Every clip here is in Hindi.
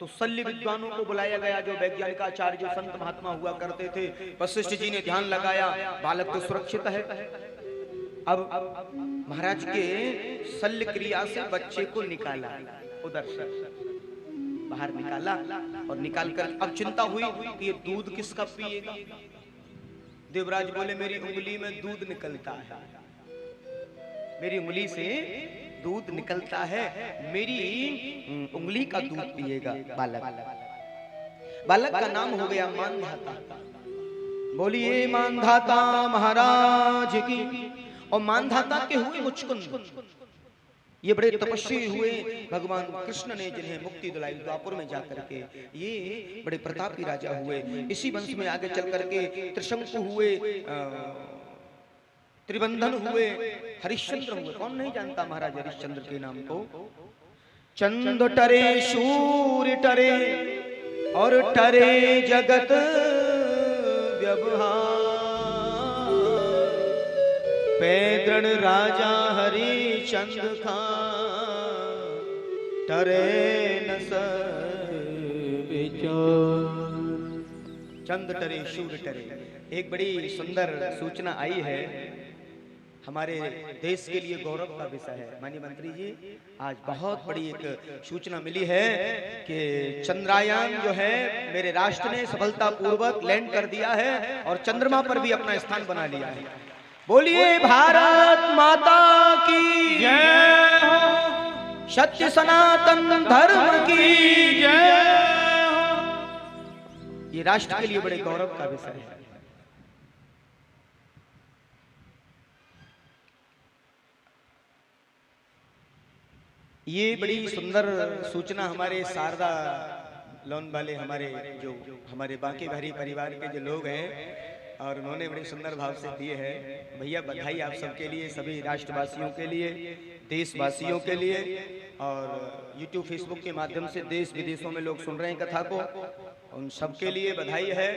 तो शल्य विद्वानों को बुलाया गया, जो वैज्ञानिक आचार्य जो संत महात्मा हुआ करते थे। वशिष्ठ जी ने ध्यान लगाया, बालक तो सुरक्षित है। अब महाराज के शल्य क्रिया से बच्चे को निकाला, उधर से बाहर निकाला, और निकालकर अब चिंता हुई कि ये दूध किसका पिएगा। देवराज बोले मेरी उंगली में दूध निकलता है, मेरी उंगली से दूध निकलता है, मेरी उंगली का दूध पिएगा बालक। बालक का नाम हो गया मानधाता। बोलिए मानधाता महाराज की। और मानधाता के हुए मुचकुंद, ये बड़े तपस्वी हुए भगवान कृष्ण ने जिन्हें मुक्ति दिलाई द्वापर में जाकर के, ये बड़े प्रतापी राजा हुए। इसी वंश में आगे चल करके त्रिशंकु हुए, त्रिबंधन हुए, हरिश्चंद्र हुए। कौन नहीं जानता महाराज हरिश्चंद्र के नाम को। चंद टरे शूर टरे और टरे जगत व्यवहार, पैदृण राजा हरिश्चंद्र खां टरे न चंद टरे शूर टरे। एक बड़ी सुंदर सूचना आई है, हमारे देश के लिए गौरव का विषय है। माननीय मंत्री जी, आज बहुत बड़ी एक सूचना मिली है कि चंद्रयान जो है मेरे राष्ट्र ने सफलता पूर्वक लैंड कर दिया है और चंद्रमा पर भी अपना स्थान बना लिया है। बोलिए भारत माता की जय हो, सत्य सनातन धर्म की जय हो। ये राष्ट्र के लिए बड़े गौरव का विषय है। ये बड़ी सुंदर सूचना हमारे शारदा लोन वाले हमारे बांके बिहारी परिवार के जो लोग हैं, और उन्होंने बड़े सुंदर भाव से दिए हैं। भैया बधाई आप सबके लिए, सभी राष्ट्रवासियों के लिए, देशवासियों के लिए, और YouTube फेसबुक के माध्यम से देश विदेशों में लोग सुन रहे हैं कथा को, उन सबके लिए बधाई है।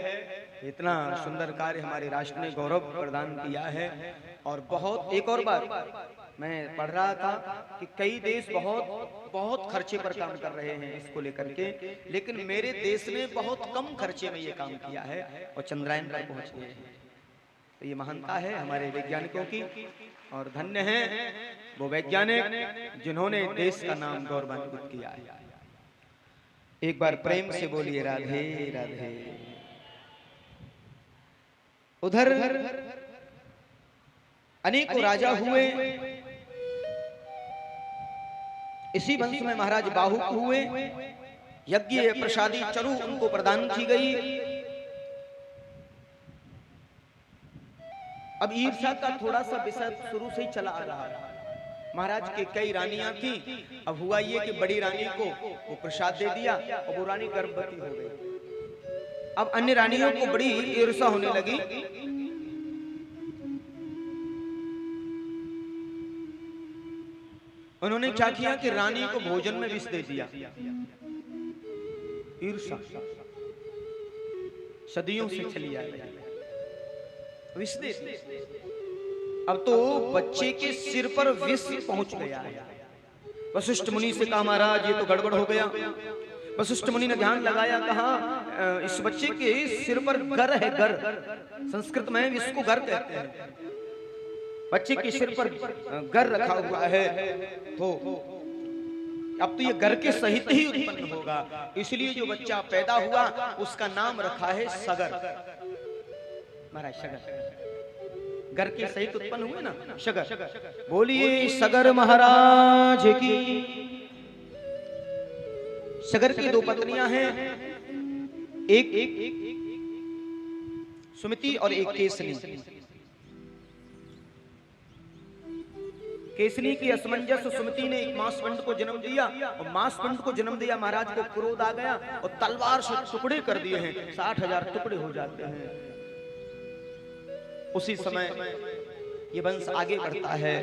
इतना सुंदर कार्य हमारे राष्ट्र ने गौरव प्रदान किया है। और बहुत एक और बात मैं पढ़ रहा था कि कई देश बहुत खर्चे पर काम कर रहे हैं इसको लेकर के, लेकिन मेरे देश ने बहुत कम खर्चे में ये काम किया है और चंद्रयान पर पहुंच गए हैं। तो ये महानता है हमारे वैज्ञानिकों की, और धन्य हैं वो वैज्ञानिक जिन्होंने देश का नाम गौरवान्वित किया है। एक बार प्रेम से बोलिए राधे राधे। उधर अनेकों राजा हुए, इसी वंश में महाराज बाहुक हुए। यज्ञ प्रसादी चरु उनको प्रदान की गई। अब ईर्ष्या का थोड़ा सा विषय शुरू से ही चला आ रहा है। महाराज के कई रानियां थी, अब हुआ ये कि बड़ी रानी को वो प्रसाद दे दिया और वो रानी गर्भवती हो गई। अब अन्य रानियों को बड़ी ईर्ष्या होने लगी। उन्होंने क्या किया कि रानी को भोजन में विष दे दिया। ईर्ष्या सदियों से चली आ रही है, विष दे दिया। अब तो बच्चे के सिर पर विष पहुंच गया है। वशिष्ठ मुनि से कहा महाराज ये तो गड़बड़ हो गया। वशिष्ठ मुनि ने ध्यान लगाया, कहा इस बच्चे के सिर पर गर है, गर संस्कृत में इसको गर कहते हैं। बच्चे के सिर पर गर रखा हुआ है, तो अब तो ये गर के सहित ही उत्पन्न होगा, इसलिए जो बच्चा पैदा हुआ उसका नाम रखा है सगर। महाराज सगर गर के सहित उत्पन्न हुए ना, सगर। बोलिए सगर महाराज की। सगर की दो पत्नियां हैं, एक सुमिति और एक केसनी। केसनी की असमंजस सुमिति ने एक मांसपिंड को जन्म दिया, और मांसपिंड को जन्म दिया महाराज को क्रोध आ गया और तलवार से टुकड़े कर दिए हैं। 60,000 टुकड़े हो जाते हैं। उसी समय ये वंश आगे बढ़ता है।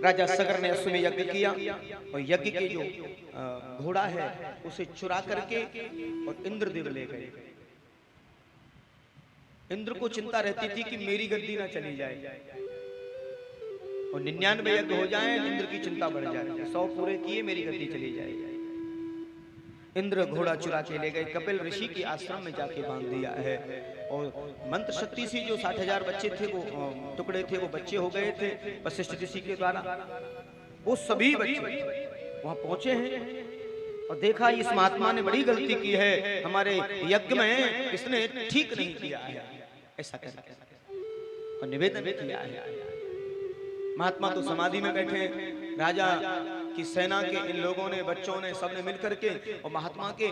राजा सगर ने अश्वमेध यज्ञ किया, और यज्ञ के जो घोड़ा है उसे चुरा करके और इंद्रदेव ले गए। इंद्र को चिंता रहती थी कि मेरी गद्दी ना चली जाए, और 99 यज्ञ हो जाए, इंद्र की चिंता बढ़ जाए। 100 पूरे किए, मेरी गद्दी चली जाए। इंद्र घोड़ा चुरा के ले गए, कपिल ऋषि के आश्रम में जाके बांध दिया है। और मंत्र शक्ति से जो 60,000 बच्चे थे वो टुकड़े थे, वो बच्चे हो गए थे वशिष्ठ ऋषि के द्वारा। वो सभी बच्चे वहां पहुंचे हैं और देखा इस महात्मा ने बड़ी गलती की है, हमारे यज्ञ में इसने ठीक नहीं किया है, ऐसा करके और निवेदन किया है। महात्मा तो समाधि में बैठे, राजा की सेना के इन लोगों ने, बच्चों ने, सबने मिलकर के और महात्मा के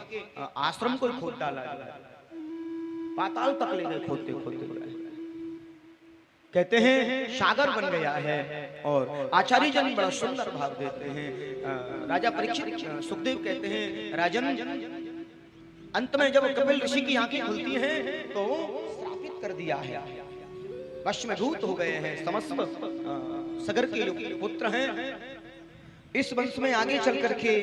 आश्रम को खोद डाला, पाताल तक ले गए खोदते खोदते। कहते हैं सागर बन गया है। और आचार्य जन बड़ा सुंदर भाव देते हैं। राजा परीक्षित सुखदेव कहते हैं राजन, अंत में जब कपिल ऋषि की आंखें खुलती हैं तो श्रापित कर दिया है, वशमीभूत हो गए हैं, समस्त सगर के जो पुत्र हैं इस वंश में आगे चल करके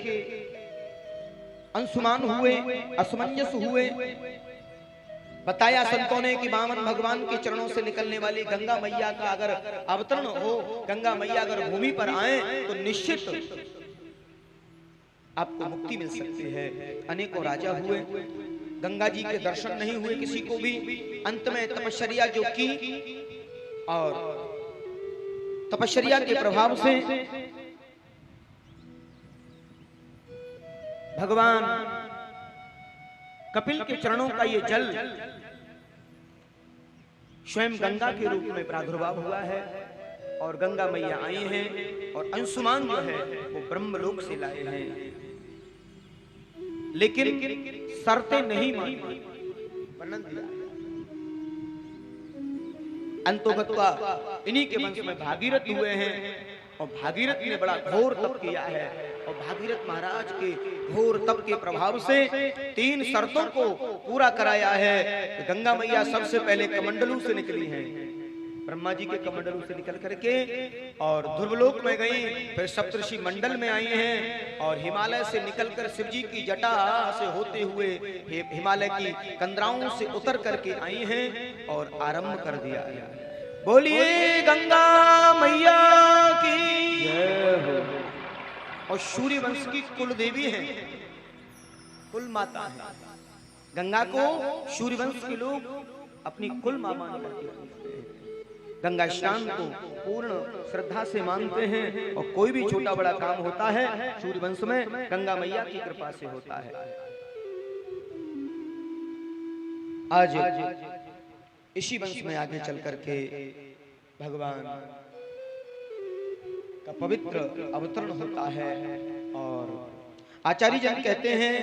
अंशुमान हुए, असमंजस हुए। बताया संतों ने कि वामन भगवान के चरणों से निकलने वाली गंगा मैया का अगर अवतरण हो, गंगा मैया अगर भूमि पर आए तो निश्चित आपको मुक्ति मिल सकती है। अनेकों राजा हुए, गंगा जी के दर्शन नहीं हुए किसी को भी। अंत में तपश्चर्या जो की और तपश्चर्या के प्रभाव से भगवान कपिल के चरणों का ये जल स्वयं गंगा के रूप में प्रादुर्भाव हुआ है और गंगा मैया आई हैं और अंशुमान जो है वो ब्रह्मलोक से लाए हैं। लेकिन शर्तें नहीं मानी, वर्णन दिया। अंतोगत्वा इन्हीं के वंश में भागीरथ हुए हैं और भागीरथ ने बड़ा घोर तप किया है और भागीरथ महाराज के घोर तप के प्रभाव से 3 शर्तों को पूरा कराया है। गंगा मैया सबसे पहले कमंडलू से निकली हैं, ब्रह्मा जी के कमंडलू से निकल करके और ध्रुवलोक में गई, फिर सप्तऋषि मंडल में आई हैं और हिमालय से निकलकर शिव जी की जटा से होते हुए हिमालय की कंदराओं से उतर करके आई हैं और आरंभ कर दिया है। बोलिए गंगा मैया की जय हो। और सूर्य वंश की कुल देवी है, कुल माता है। गंगा को सूर्य वंश के लोग अपनी कुल मां मान करके पूजते हैं। गंगा स्नान को पूर्ण श्रद्धा से मानते हैं और कोई भी छोटा बड़ा काम होता है सूर्य वंश में गंगा मैया की कृपा से होता है। आज इसी वंश में आगे चल करके भगवान का पवित्र अवतरण होता है और आचार्य जन कहते हैं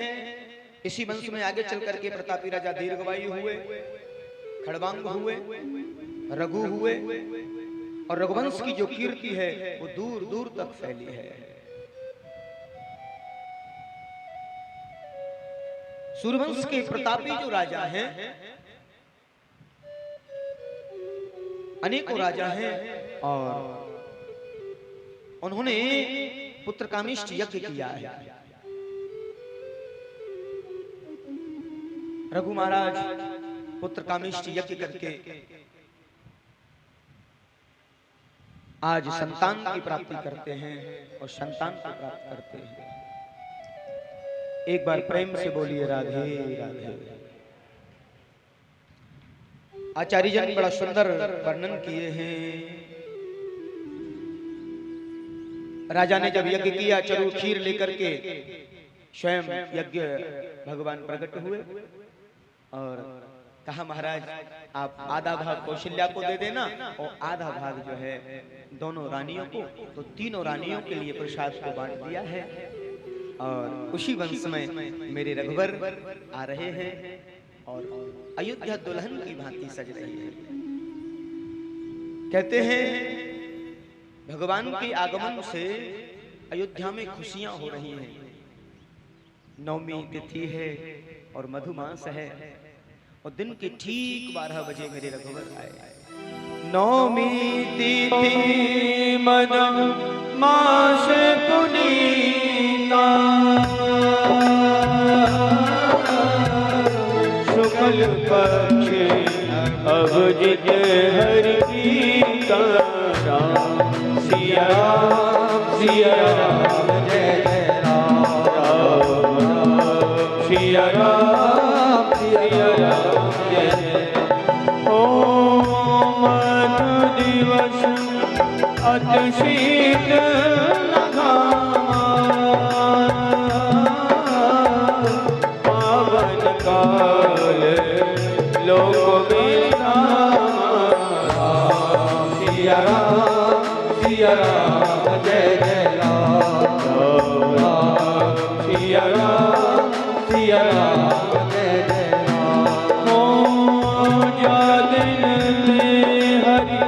इसी वंश में आगे चल करके प्रतापी राजा दीर्घवायु हुए, खड़वांग हुए, रघु हुए और रघुवंश की जो कीर्ति है वो दूर दूर तक फैली है। सूर्यवंश के प्रतापी जो राजा हैं, अनेकों राजा हैं और उन्होंने पुत्र कामिष्ठ यज्ञ किया है। रघु महाराज पुत्र कामिष्ठ यज्ञ करके आज संतान की प्राप्ति करते हैं और संतान को प्राप्त करते हैं। एक बार प्रेम से बोलिए राधे राधे। आचार्य जन बड़ा सुंदर वर्णन किए हैं। राजा ने जब यज्ञ किया, चलो खीर लेकर के स्वयं यज्ञ भगवान प्रकट हुए और कहा महाराज आप आधा भाग कौशल्या को दे देना और आधा भाग जो है दोनों रानियों को। तो तीनों रानियों के लिए प्रसाद को बांट दिया है और उसी वंश में मेरे रघुवर आ रहे हैं और अयोध्या दुल्हन की भांति सज रही है। कहते हैं भगवान के आगमन से अयोध्या में खुशियां हो रही हैं। नवमी तिथि है और मधुमास है और दिन के ठीक 12 बजे मेरे रघुवर आए। नवमी तिथि मधुमास पुनीता शुक्ल पक्ष अभिजित हरि का राम सिया राम सिया राम जय जय राम राम राम सिया राम जय जय। ओम दिवस अति शीत पावन काल लोक सिया राम जय जय राम सिया राम जय जय राम। हो जा दिन में हरि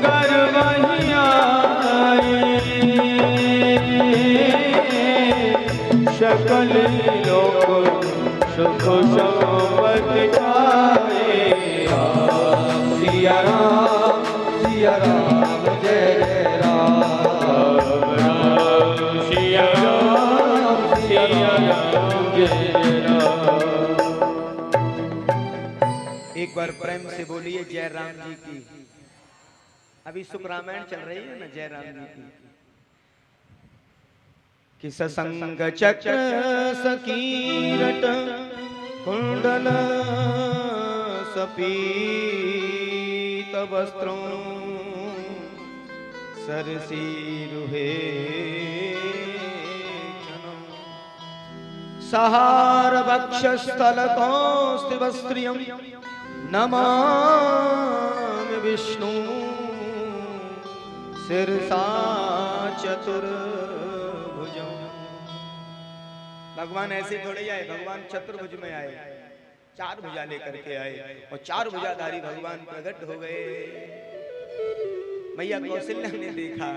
घर वही आए सकल लोक सुख संपत्ति पाए। सिया राम जय जय राम सिया राम जय जय राम। एक बार प्रेम से बोलिए जय राम जी की। अभी शुभ रामायण चल रही है ना, जय राम जी की। कि ससंग चक्र सकीरट कुंडल सपीत वस्त्रों सरसीरुहे सहार वक्षस्थल कौस्तुभस्त्रियं नमामि विष्णु शिरसा चतुर्भुजं। भगवान ऐसे थोड़े आए, भगवान चतुर्भुज में आए, चार भुजा लेकर के आए और चार भुजाधारी भगवान प्रकट हो गए। मैया कौशल्या ने देखा,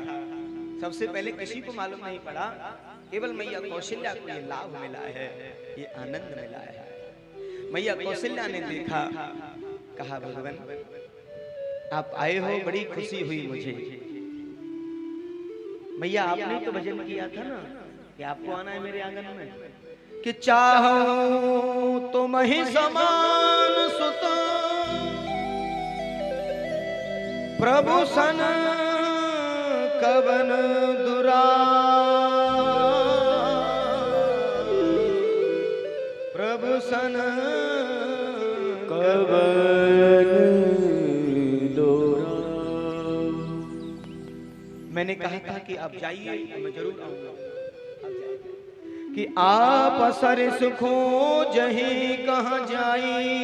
सबसे पहले किसी को मालूम नहीं पड़ा, केवल मैया कौशल्या को ये लाभ मिला है, ये आनंद मिला है। मैया कौशल्या ने देखा, कहा भगवान आप आए हो, बड़ी खुशी हुई मुझे। मैया आपने तो भजन किया था ना कि आपको आना है मेरे आंगन में, कि चाहो तुम ही समान सुत प्रभु सन कवन दुरा, प्रभु सन कवन दुरा। मैंने कहा था कि आप जाइए, मैं जरूर आऊंगा। कि आप सर सुखो जहीं कहाँ जाई,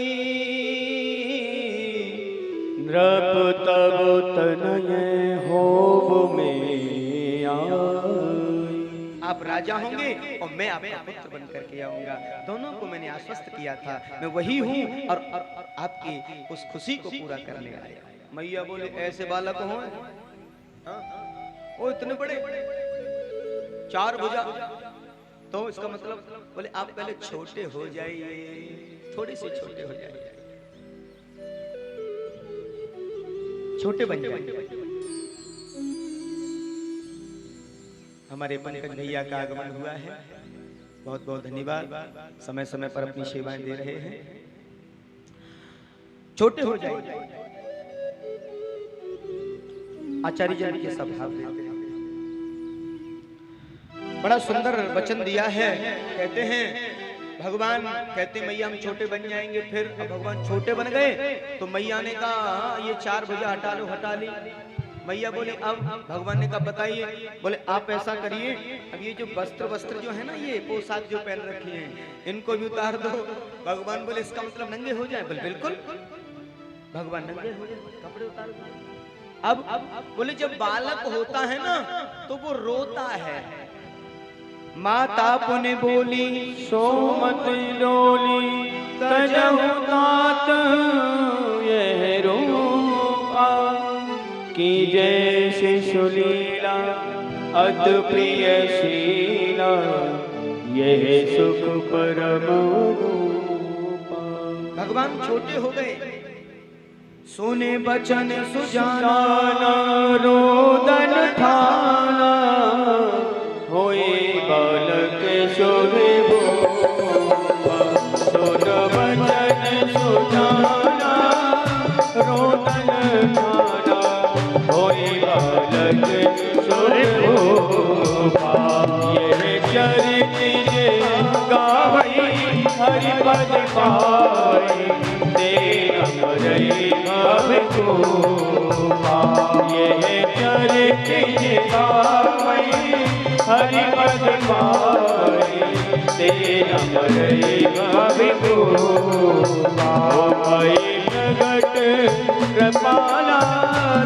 नृप तब तनय होब में आई। आप राजा होंगे और मैं आपका पुत्र बन करके आऊंगा। दोनों को मैंने आश्वस्त किया था, मैं वही हूँ और आपकी उस खुशी को पूरा करने आया। मैया बोले ऐसे बालक हो, वो इतने बड़े चार भुजा, तो इसका मतलब बोले आप पहले छोटे हो जाइए, थोड़े से छोटे हो जाइए, छोटे बन जाइए। हमारे पंकज भैया का आगमन हुआ है, बहुत बहुत धन्यवाद, समय समय पर अपनी सेवाएं दे रहे हैं। छोटे हो जाइए, आचार्य जी के स्वभाव देते हैं। बड़ा सुंदर वचन दिया है, कहते हैं भगवान कहते मैया हम छोटे बन जाएंगे। फिर भगवान छोटे बन गए तो मैया ने कहा ये चार भुजा हटा लो, हटा ली। मैया बोले अब भगवान ने कहा बताइए, बोले आप ऐसा करिए, अब ये जो वस्त्र जो है ना, ये पोशाक जो पहन रखी है, इनको भी उतार दो। भगवान बोले इसका मतलब नंगे हो जाए? बोले बिल्कुल, भगवान नंगे हो जाए, कपड़े उतार दो। अब बोले जब बालक होता है ना तो वो रोता है। माता पुनि बोली सोमत डोली तजहु तात यह रूपा, की जैसे सुलीला अति प्रिय शीला, यह सुख परम रूपा। भगवान छोटे हो गए, सुने बचन सुजाना रोदन ठाना, होए बालक शोभे भोपा। सुन बचन सुजाना रोदन ठाना, होए बालक शोभे भोपा। यह चरित गावई हरि पद पाए तेरा मरई भव को ये चरित गावै हरि पद पाए तेरा मरई भव को प्रगट कृपाला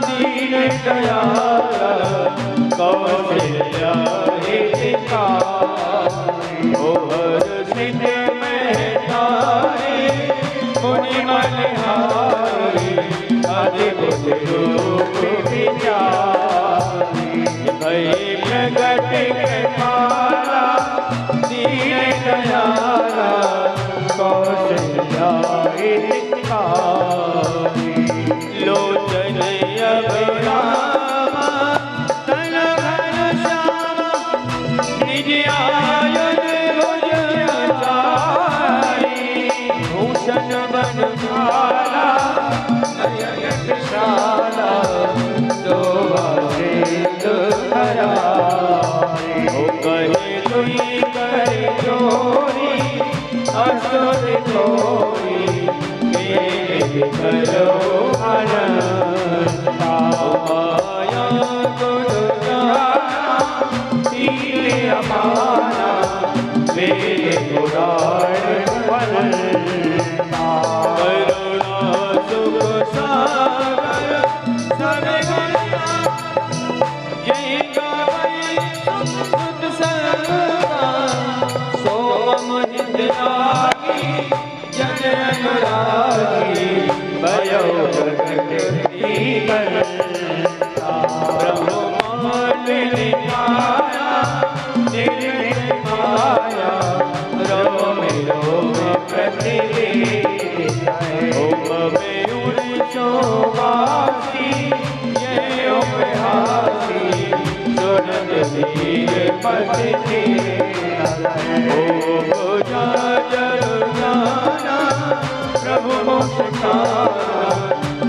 दीन दयाला कौशल्या हर्षित में तारे मुनि मलिहारी अद्भुत रूप विचारी भई प्रगट कृपाला दीन दयाला कौशल्या लोचन अभिरामा तन घन श्यामा निज आयुध भुज चारि भूषण बनमाला नयन विशाला शोभा सिंधु धराई ओ कहे तुई करे चोरी असुर कोई मेरे करो अनंता माया गुण जाना तीर अमाना मेरे पुराण बनता करुणा सुख सागर सब गणना जय गावै संत सदा सोम हित लागी जन अनुरागी भयो जगती करता ब्रह्मांड निकाया निर्णय माया रोम रोम प्रतिदेह ओम में उड़चो वासी ये उपहासी सुरत वीर पति ओम जा जल जाना प्रभु मुस्काना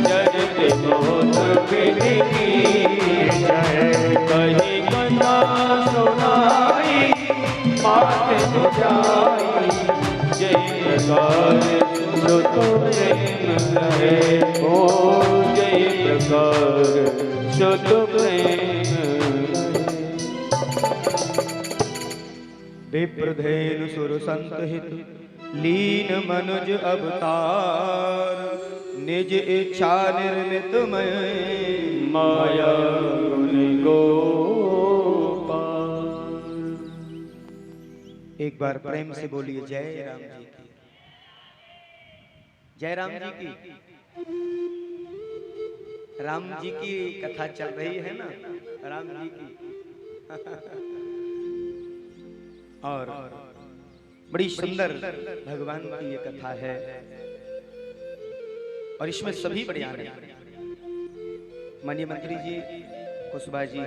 चरित बहुत विधि की जय कही कथा सुनाई पाठ बुझाई जय प्रकार श्रुत प्रेम है ओ जय प्रकार श्रुत प्रेम विप्रधेनु सुर संत हित लीन मनुज अवतार निज इच्छा निर्मित में माया गुण गोपाल। एक बार प्रेम से बोलिए जय राम जी की, जय राम जी की। राम जी की कथा चल रही है ना, राम जी की और बड़ी सुंदर भगवान की ये कथा है और इसमें सभी बड़े आनंद। माननीय मंत्री जी, कुशवाहा जी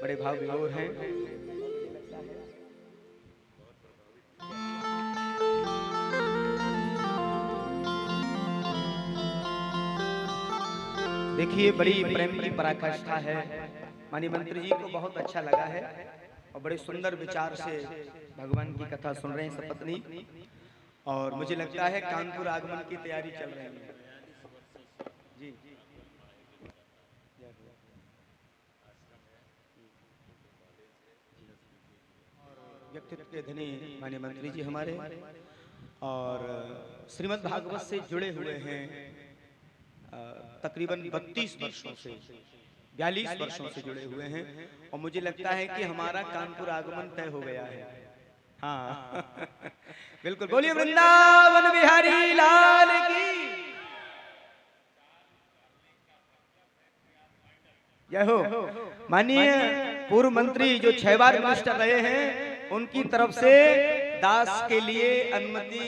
बड़े भाव विभोर हैं। देखिए बड़ी प्रेम की पराकाष्ठा है। माननीय मंत्री जी को बहुत अच्छा लगा है और बड़े सुंदर विचार से भगवान की कथा सुन रहे हैं सपत्नी। और मुझे लगता है कानपुर आगमन की तैयारी चल रही है जी। व्यक्तित्व के धनी माननीय मंत्री जी हमारे और श्रीमद् भागवत से जुड़े हुए हैं तकरीबन 32 वर्षों से, 42 वर्षों से जुड़े हुए हैं और मुझे लगता है कि हमारा कानपुर आगमन तय हो गया है। हाँ बिल्कुल, बोलिए वृंदावन बिहारी लाल की जय हो। माननीय पूर्व मंत्री जो 6 बार मिनिस्टर रहे हैं, उनकी तरफ से दास के लिए अनुमति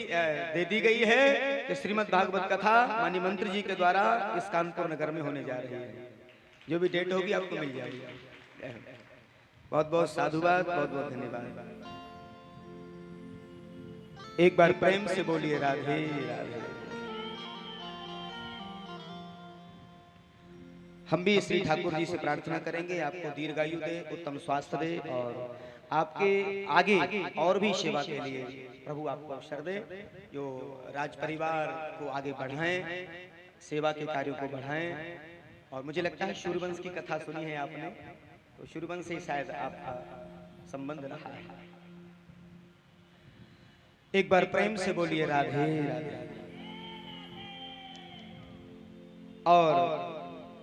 दे दी गई है कि श्रीमद् भागवत कथा माननीय मंत्री जी के द्वारा इस कानपुर नगर में होने जा रही है। जो भी डेट होगी आपको मिल जाएगी। बहुत बहुत साधुवाद, बहुत बहुत धन्यवाद। एक बार प्रेम से बोलिए राधे राधे। हम भी श्री ठाकुर जी से प्रार्थना करेंगे आपको दीर्घायु दे, उत्तम स्वास्थ्य दे और आपके आगे और भी सेवा के लिए प्रभु आपको अवसर दे, जो राज परिवार को आगे बढ़ाएं, सेवा के कार्यों को बढ़ाएं। और मुझे लगता है सूर्यवंश की कथा सुनी है आपने, तो सूर्यवंश से शायद आपका संबंध रहा है। एक बार प्रेम से बोलिए राधे राधे। और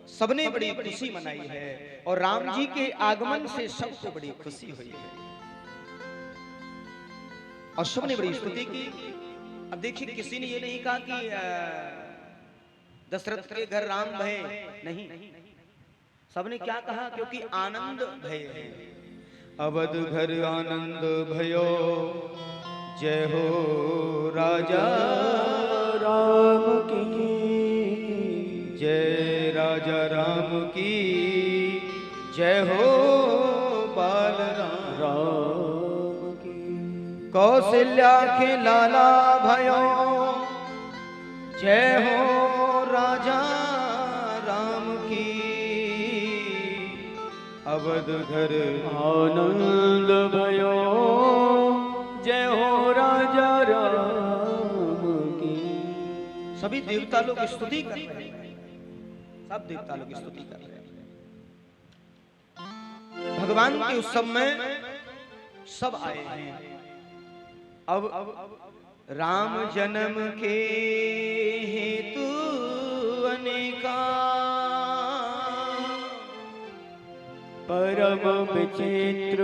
सबने बड़ी खुशी मनाई है और राम जी के आगमन से सबको बड़ी खुशी हुई है और सबने बड़ी स्तुति की। अब देखिए, किसी ने ये नहीं कहा कि दशरथ के घर राम भय, नहीं, सबने क्या कहा, क्योंकि आनंद भय है। अवध घर आनंद भयो, जय हो राजा राम की, जय राजा राम की, जय हो बाल राम की। कौशल्या के लाला भयो, जय हो राजा राम की। अवध घर आनंद भयो, जय हो राजा राम की। सभी देवता लोग स्तुति कर रहे हैं, सब देवता लोग स्तुति कर रहे हैं। भगवान के उत्सव में सब आए हैं। अब राम जन्म के हेतु अनेका, परम विचित्र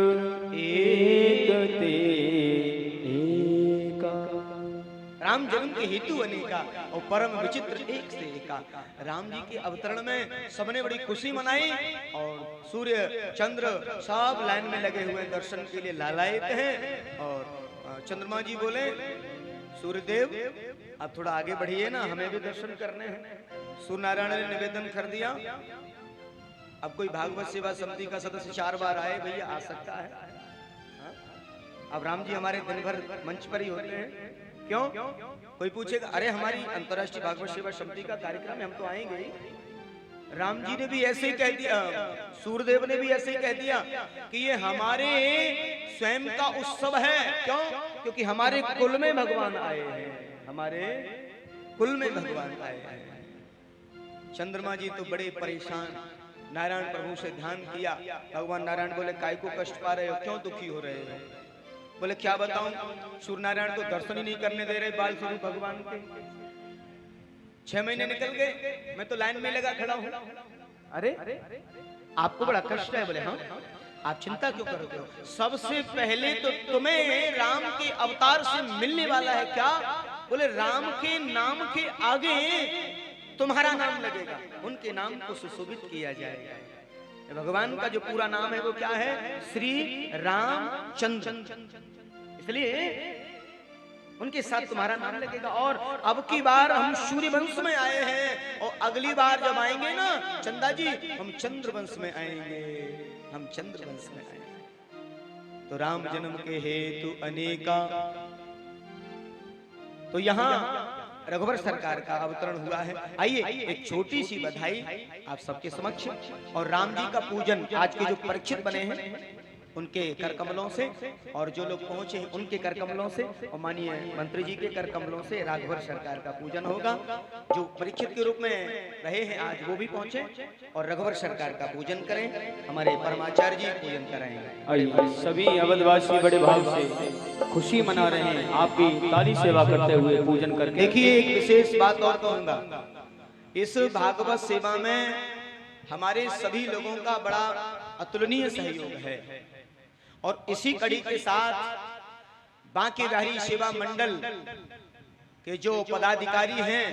एक ते एका। राम जन्म के हेतु अनेका और परम विचित्र एक से एका। राम जी के अवतरण में सबने बड़ी खुशी मनाई और सूर्य चंद्र सब लाइन में लगे हुए दर्शन के लिए लालायित हैं। और चंद्रमा जी बोले, सूर्यदेव आप थोड़ा आगे बढ़िए ना, हमें भी दर्शन करने हैं। सूर्य नारायण ने निवेदन कर दिया, अब कोई भागवत सेवा समिति का सदस्य 4 बार आए, भैया आ सकता है। अब राम जी हमारे दिन भर मंच पर ही होते हैं, क्यों? कोई पूछेगा, अरे हमारी अंतर्राष्ट्रीय भागवत सेवा समिति का कार्यक्रम है, हम तो आएंगे ही। राम जी ने भी ऐसे ही कह दिया, सूर्यदेव ने भी ऐसे ही कह दिया कि ये हमारे स्वयं का उत्सव है। क्यों? क्योंकि हमारे कुल में भगवान आए हैं, हमारे कुल में भगवान आए हैं। चंद्रमा जी तो बड़े परेशान, नारायण प्रभु से ध्यान किया। भगवान नारायण बोले, काय को कष्ट पा रहे हो, क्यों दुखी हो रहे हो? बोले क्या बताऊं, सूर्य नारायण तो दर्शन ही नहीं करने दे रहे बाल स्वरूप भगवान के। 6 महीने निकल गए, मैं तो लाइन में लगा खड़ा हूं। अरे आपको बड़ा कष्ट है? बोले हाँ। आप चिंता क्यों करते हो? सबसे पहले तो तुम्हें राम के अवतार से मिलने वाला है। क्या? बोले राम के नाम के आगे तुम्हारा नाम लगेगा, उनके नाम को सुशोभित किया जाएगा। भगवान का जो पूरा नाम है वो क्या है? श्री रामचंद्र। इसलिए उनके साथ तुम्हारा नाम लगेगा। और अब की बार हम सूर्यवंश में आए हैं और अगली बार जब आएंगे ना चंदा जी, हम चंद्रवंश में आएंगे, हम चंद्रवंश में आएंगे। तो राम जन्म के हेतु अनेका। तो यहाँ रघुवर सरकार का अवतरण हुआ है। आइए एक छोटी सी बधाई आप सबके समक्ष, और राम जी का पूजन आज के जो परीक्षित बने हैं उनके कर कमलों से, और जो लोग पहुंचे हैं उनके कर कमलों से, और माननीय मंत्री जी के कर कमलों से राघवर सरकार का पूजन होगा। जो परीक्षित के रूप में रहे हैं आज वो भी पहुंचे और रघुवर सरकार का पूजन करें। हमारे परमाचार्य जी पूजन कराएंगे। आइए सभी अवधवासी बड़े भाव से खुशी मना रहे हैं आपकी ताली सेवा करते हुए पूजन करके। देखिए एक विशेष बात और कहूंगा, इस भागवत सेवा में हमारे सभी लोगों का बड़ा अतुलनीय सहयोग है। और इसी कड़ी के साथ बांके बिहारी सेवा मंडल के जो पदाधिकारी हैं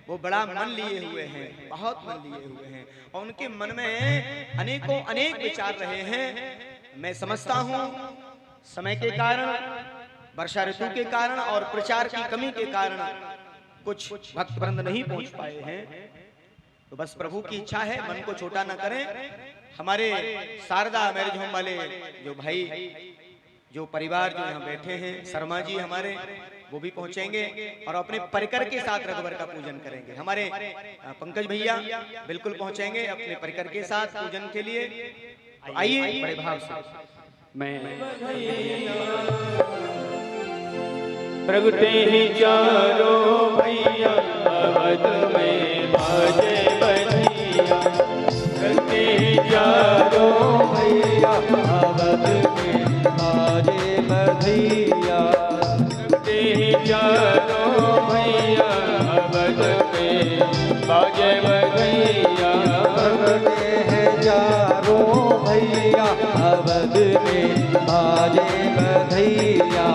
वो बड़ा मन लिए हुए हैं, बहुत मन लिए हुए हैं, और उनके मन में अनेक विचार रहे हैं। मैं समझता हूं समय के कारण, वर्षा ऋतु के कारण और प्रचार की कमी के कारण कुछ भक्त वृंद नहीं पहुंच पाए हैं। तो बस प्रभु की इच्छा है, मन को छोटा ना करें। हमारे शारदा मैरिज होम वाले जो भाई, जो परिवार जो यहाँ बैठे हैं, शर्मा जी हमारे वो भी पहुंचेंगे और अपने परिकर के साथ रघुवर का पूजन करेंगे। हमारे पंकज भैया बिल्कुल पहुंचेंगे अपने परिकर के साथ पूजन के लिए। तो आइए बड़े भाव से मैं प्रगटे ही चारों भैया अवध में बाजे बधिया, प्रगटे ही चारों भैया अवध में बाजे बधिया, प्रगटे ही चारों भैया अवध में बाजे बधिया, प्रगटे हैं चारों भैया अवध में बाजे बधिया,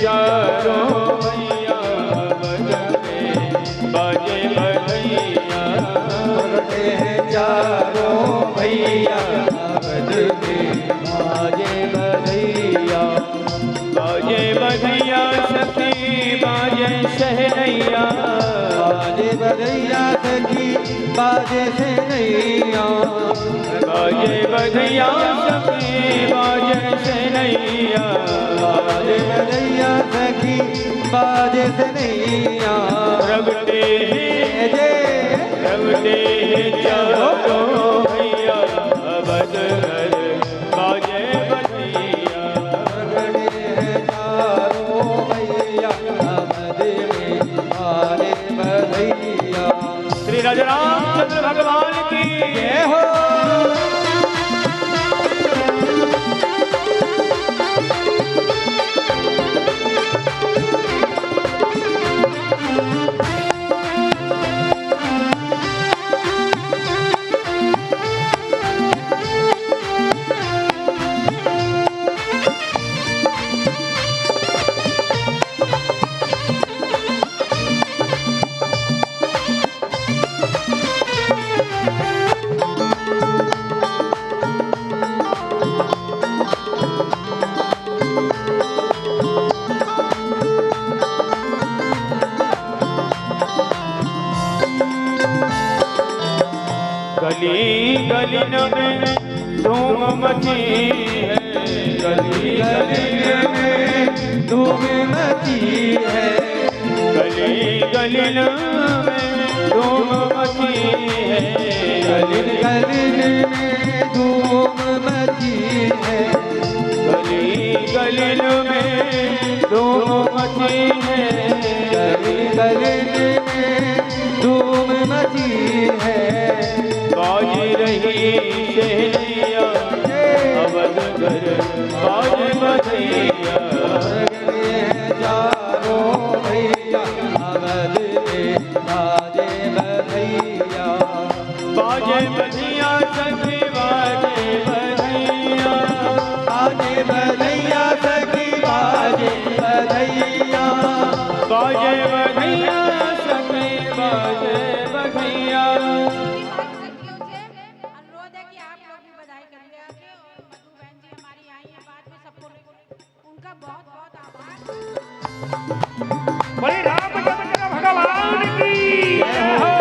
चारों भैया अवध में बाजे बधिया, प्रगटे हैं चारों भैया अवध में बाजे बधिया, बाजे बधिया सखी बाजे शहनैया, बाजे बधिया सखी बाजे शहनैया, बाजे बधिया सखी बाजे शहनैया, बाजे बधिया सखी बाजे शहनैया, प्रगटे चारों भैया अवध में बाजे बधिया, प्रगटे चारों भैया अवध में बाजे बधिया। श्री राजा रामचंद्र भगवान की जय हो। गली गलिन में धूम मची है, गली गलिन में धूम मची है, गली गलिन में धूम मची है, गली गलिन में धूम मची है, गली गलिन में धूम मची है, गली गलिन में धूम मची है, बाज रही शहनैया अवध घर बाज बधिया, चारों भैया अवध में बाजे बधिया, बाजे बधिया सखी बाजे बधिया, बाजे बधिया सखी बाजे बधिया, बाजे बधिया सखी बाजे बधिया। बड़े रामचंद्र भगवान की जय हो।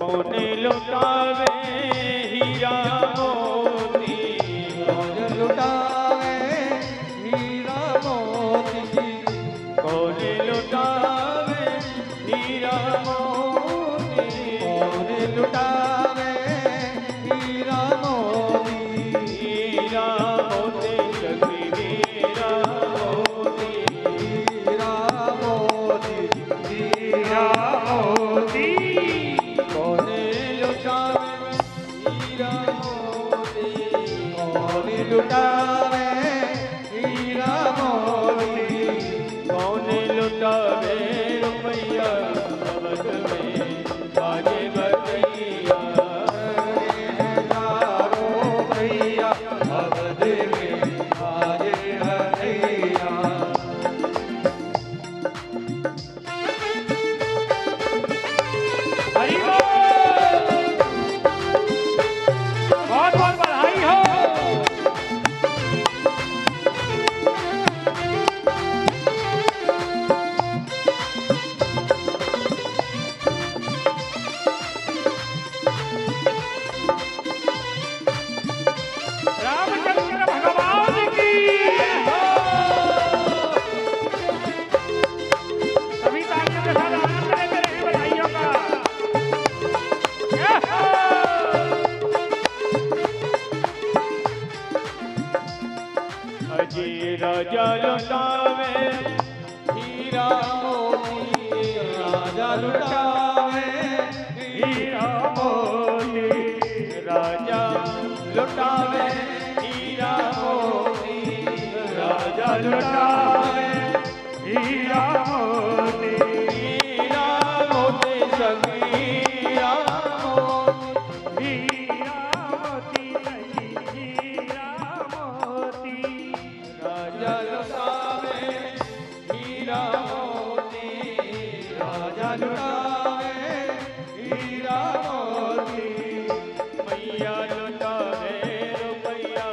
कौन लुटावे हीरा मोती, कौन लुटावे हीरा मोती, कौन लुटावे हीरा मोती, कौन लुटावे हीरा मोती, हीरा मोती सखी हीरा मोती, हीरा मोती, हीरा मोती, कौन लुटावे हीरा मोती, कौन लुटावे हीरा मोती, कौन लुटावे रुपया अवध में बाजे बधिया, राजा लुटावे हीरा मोती, राजा लुटावे हीरा मोती, राजा लुटावे हीरा मोती, हीरा मोती संग हीरा मोती, हीरा मोती संग हीरा मोती, राजा लुटावे हीरा मोती, राजा लुटावे हीरा मोती, मैया लुटावे रुपया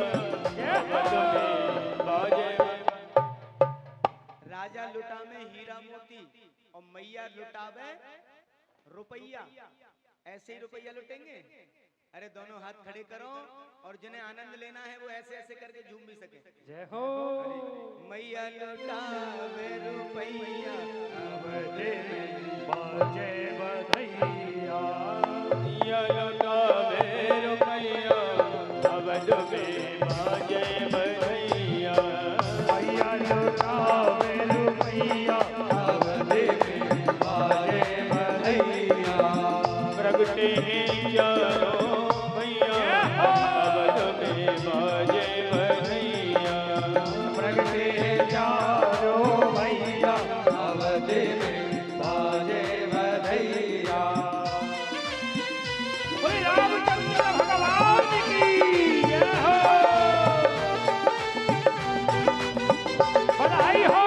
बाजे। राजा लुटावे हीरा मोती और मैया लुटावे रुपया। ऐसे ही रुपया लुटेंगे? अरे दोनों हाथ खड़े करो और जिन्हें आनंद लेना है वो ऐसे ऐसे करके झूम भी सके। जय हो मैया लुटावे रुपया अवधे बाजे बधैया, मैया लुटावे रुपया अवध में बाजे बधैया, मैया लुटावे रुपया अवधे में बाजे बधैया, प्रगटे हैं चारों भैया अवध में बाजे बधैया, प्रगटे चारों भैया अवधे में बाजे बधैया। बोले रामचंद्र भगवान की जय हो, बधाई हो।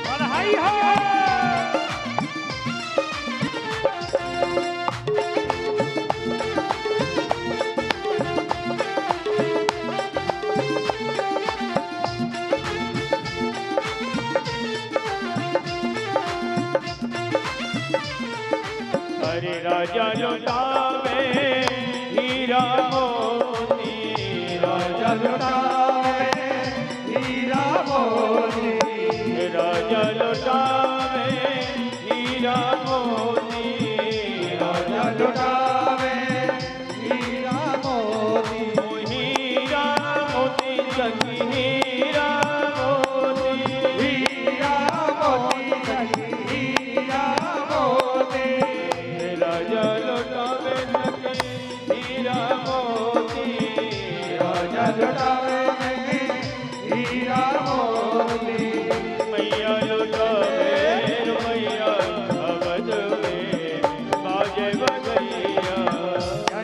बधाई हो। अरे राजा लुटावे हीरा मोती, राजा लुटावे हीरा मोती, राजा लुटावे हीरा मोती, राजा लुटावे हीरा मोती, हीरा मोती संग हीरा मोती, हीरा मोती संग हीरा मोती, राजा लुटावे संग हीरा मोती, राजा लुटावे हीरा मोती, मैया लुटावे रुपया अवध में बाजे बधैया,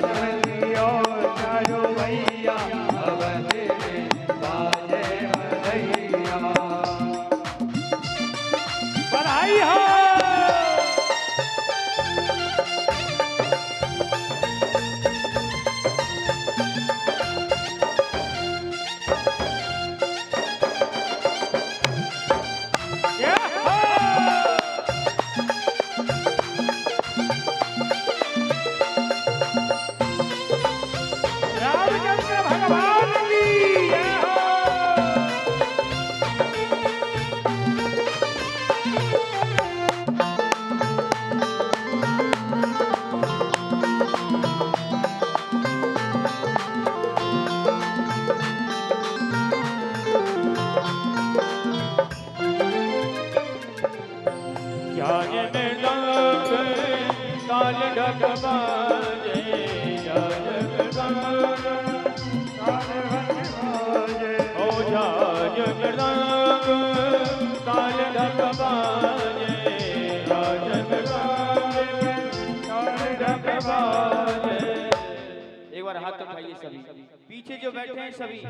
जनलियो चारो भैया अवधे में बाजे बधैया। बधाई हो। जय हो। रामचंद्र भगवान की जय हो। जाने में डाक ताल ढक बाजे, जाने में डाक ओ जाने में डाक ताल ढक बाजे, जाने में डाक ताल ढक बाजे। एक बार हाथ उठाइए सभी, पीछे जो बैठे हैं सभी,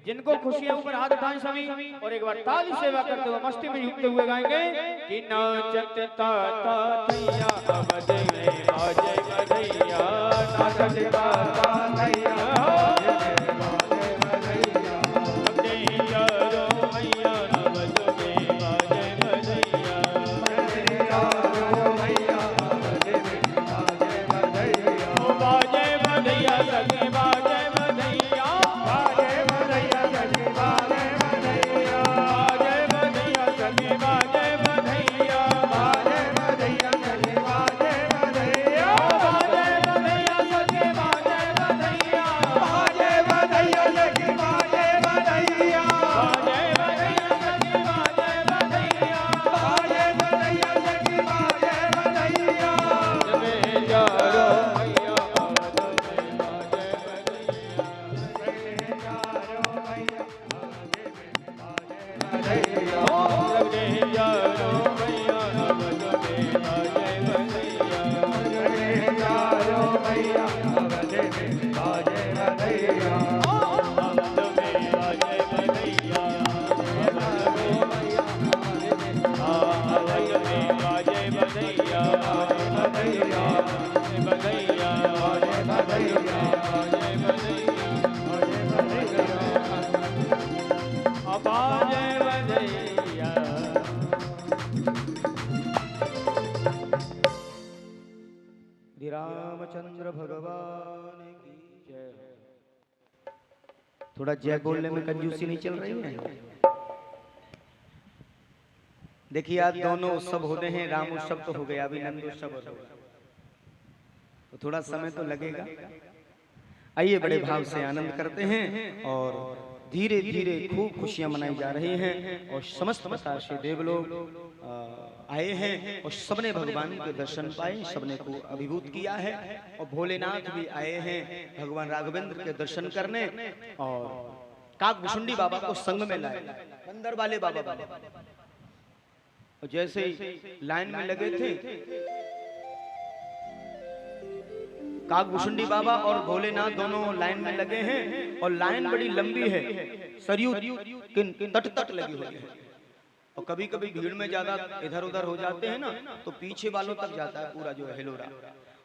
जिनको खुशी है ऊपर हाथ उठाएं सभी, और एक बार ताली सेवा करते हुए मस्ती में झूमते हुए गाएंगे कि नाचत ताता थैया अवध में बाजे बधैया। मैया अवध में बाजे बधैया अवध में बाजे बधैया अवध में बाजे बधैया बधैया बधैया बाजे बधैया बाजे बधैया बाजे बधैया श्री रामचंद्र भगवान की जय। थोड़ा जय बोलने में कंजूसी नहीं चल रही है। देखिए आज दोनों उत्सव होते हैं, राम उत्सव तो हो गया, अभी नंद उत्सव हो रहा है, तो थोड़ा समय तो लगेगा। आइए बड़े भाव से आनंद करते हैं और धीरे धीरे खूब खुशियां मनाई जा रही हैं और समस्त प्रकार से देवलोग आए हैं और सबने भगवान के दर्शन पाए, सबने को अभिभूत किया है और भोलेनाथ भी आए हैं भगवान राघवेंद्र के दर्शन करने और काकभुशुंडी बाबा को संग में लाए, बंदर वाले बाबा। और जैसे ही लाइन में लगे थे, काकभुशुंडी बाबा और भोलेनाथ दोनों लाइन में लगे हैं और लाइन बड़ी लंबी है, सरयू के तट लगी हुई है और कभी कभी भीड़ में ज्यादा इधर उधर हो जाते हैं ना, तो पीछे वालों तक जाता है पूरा जो है हिलोरा।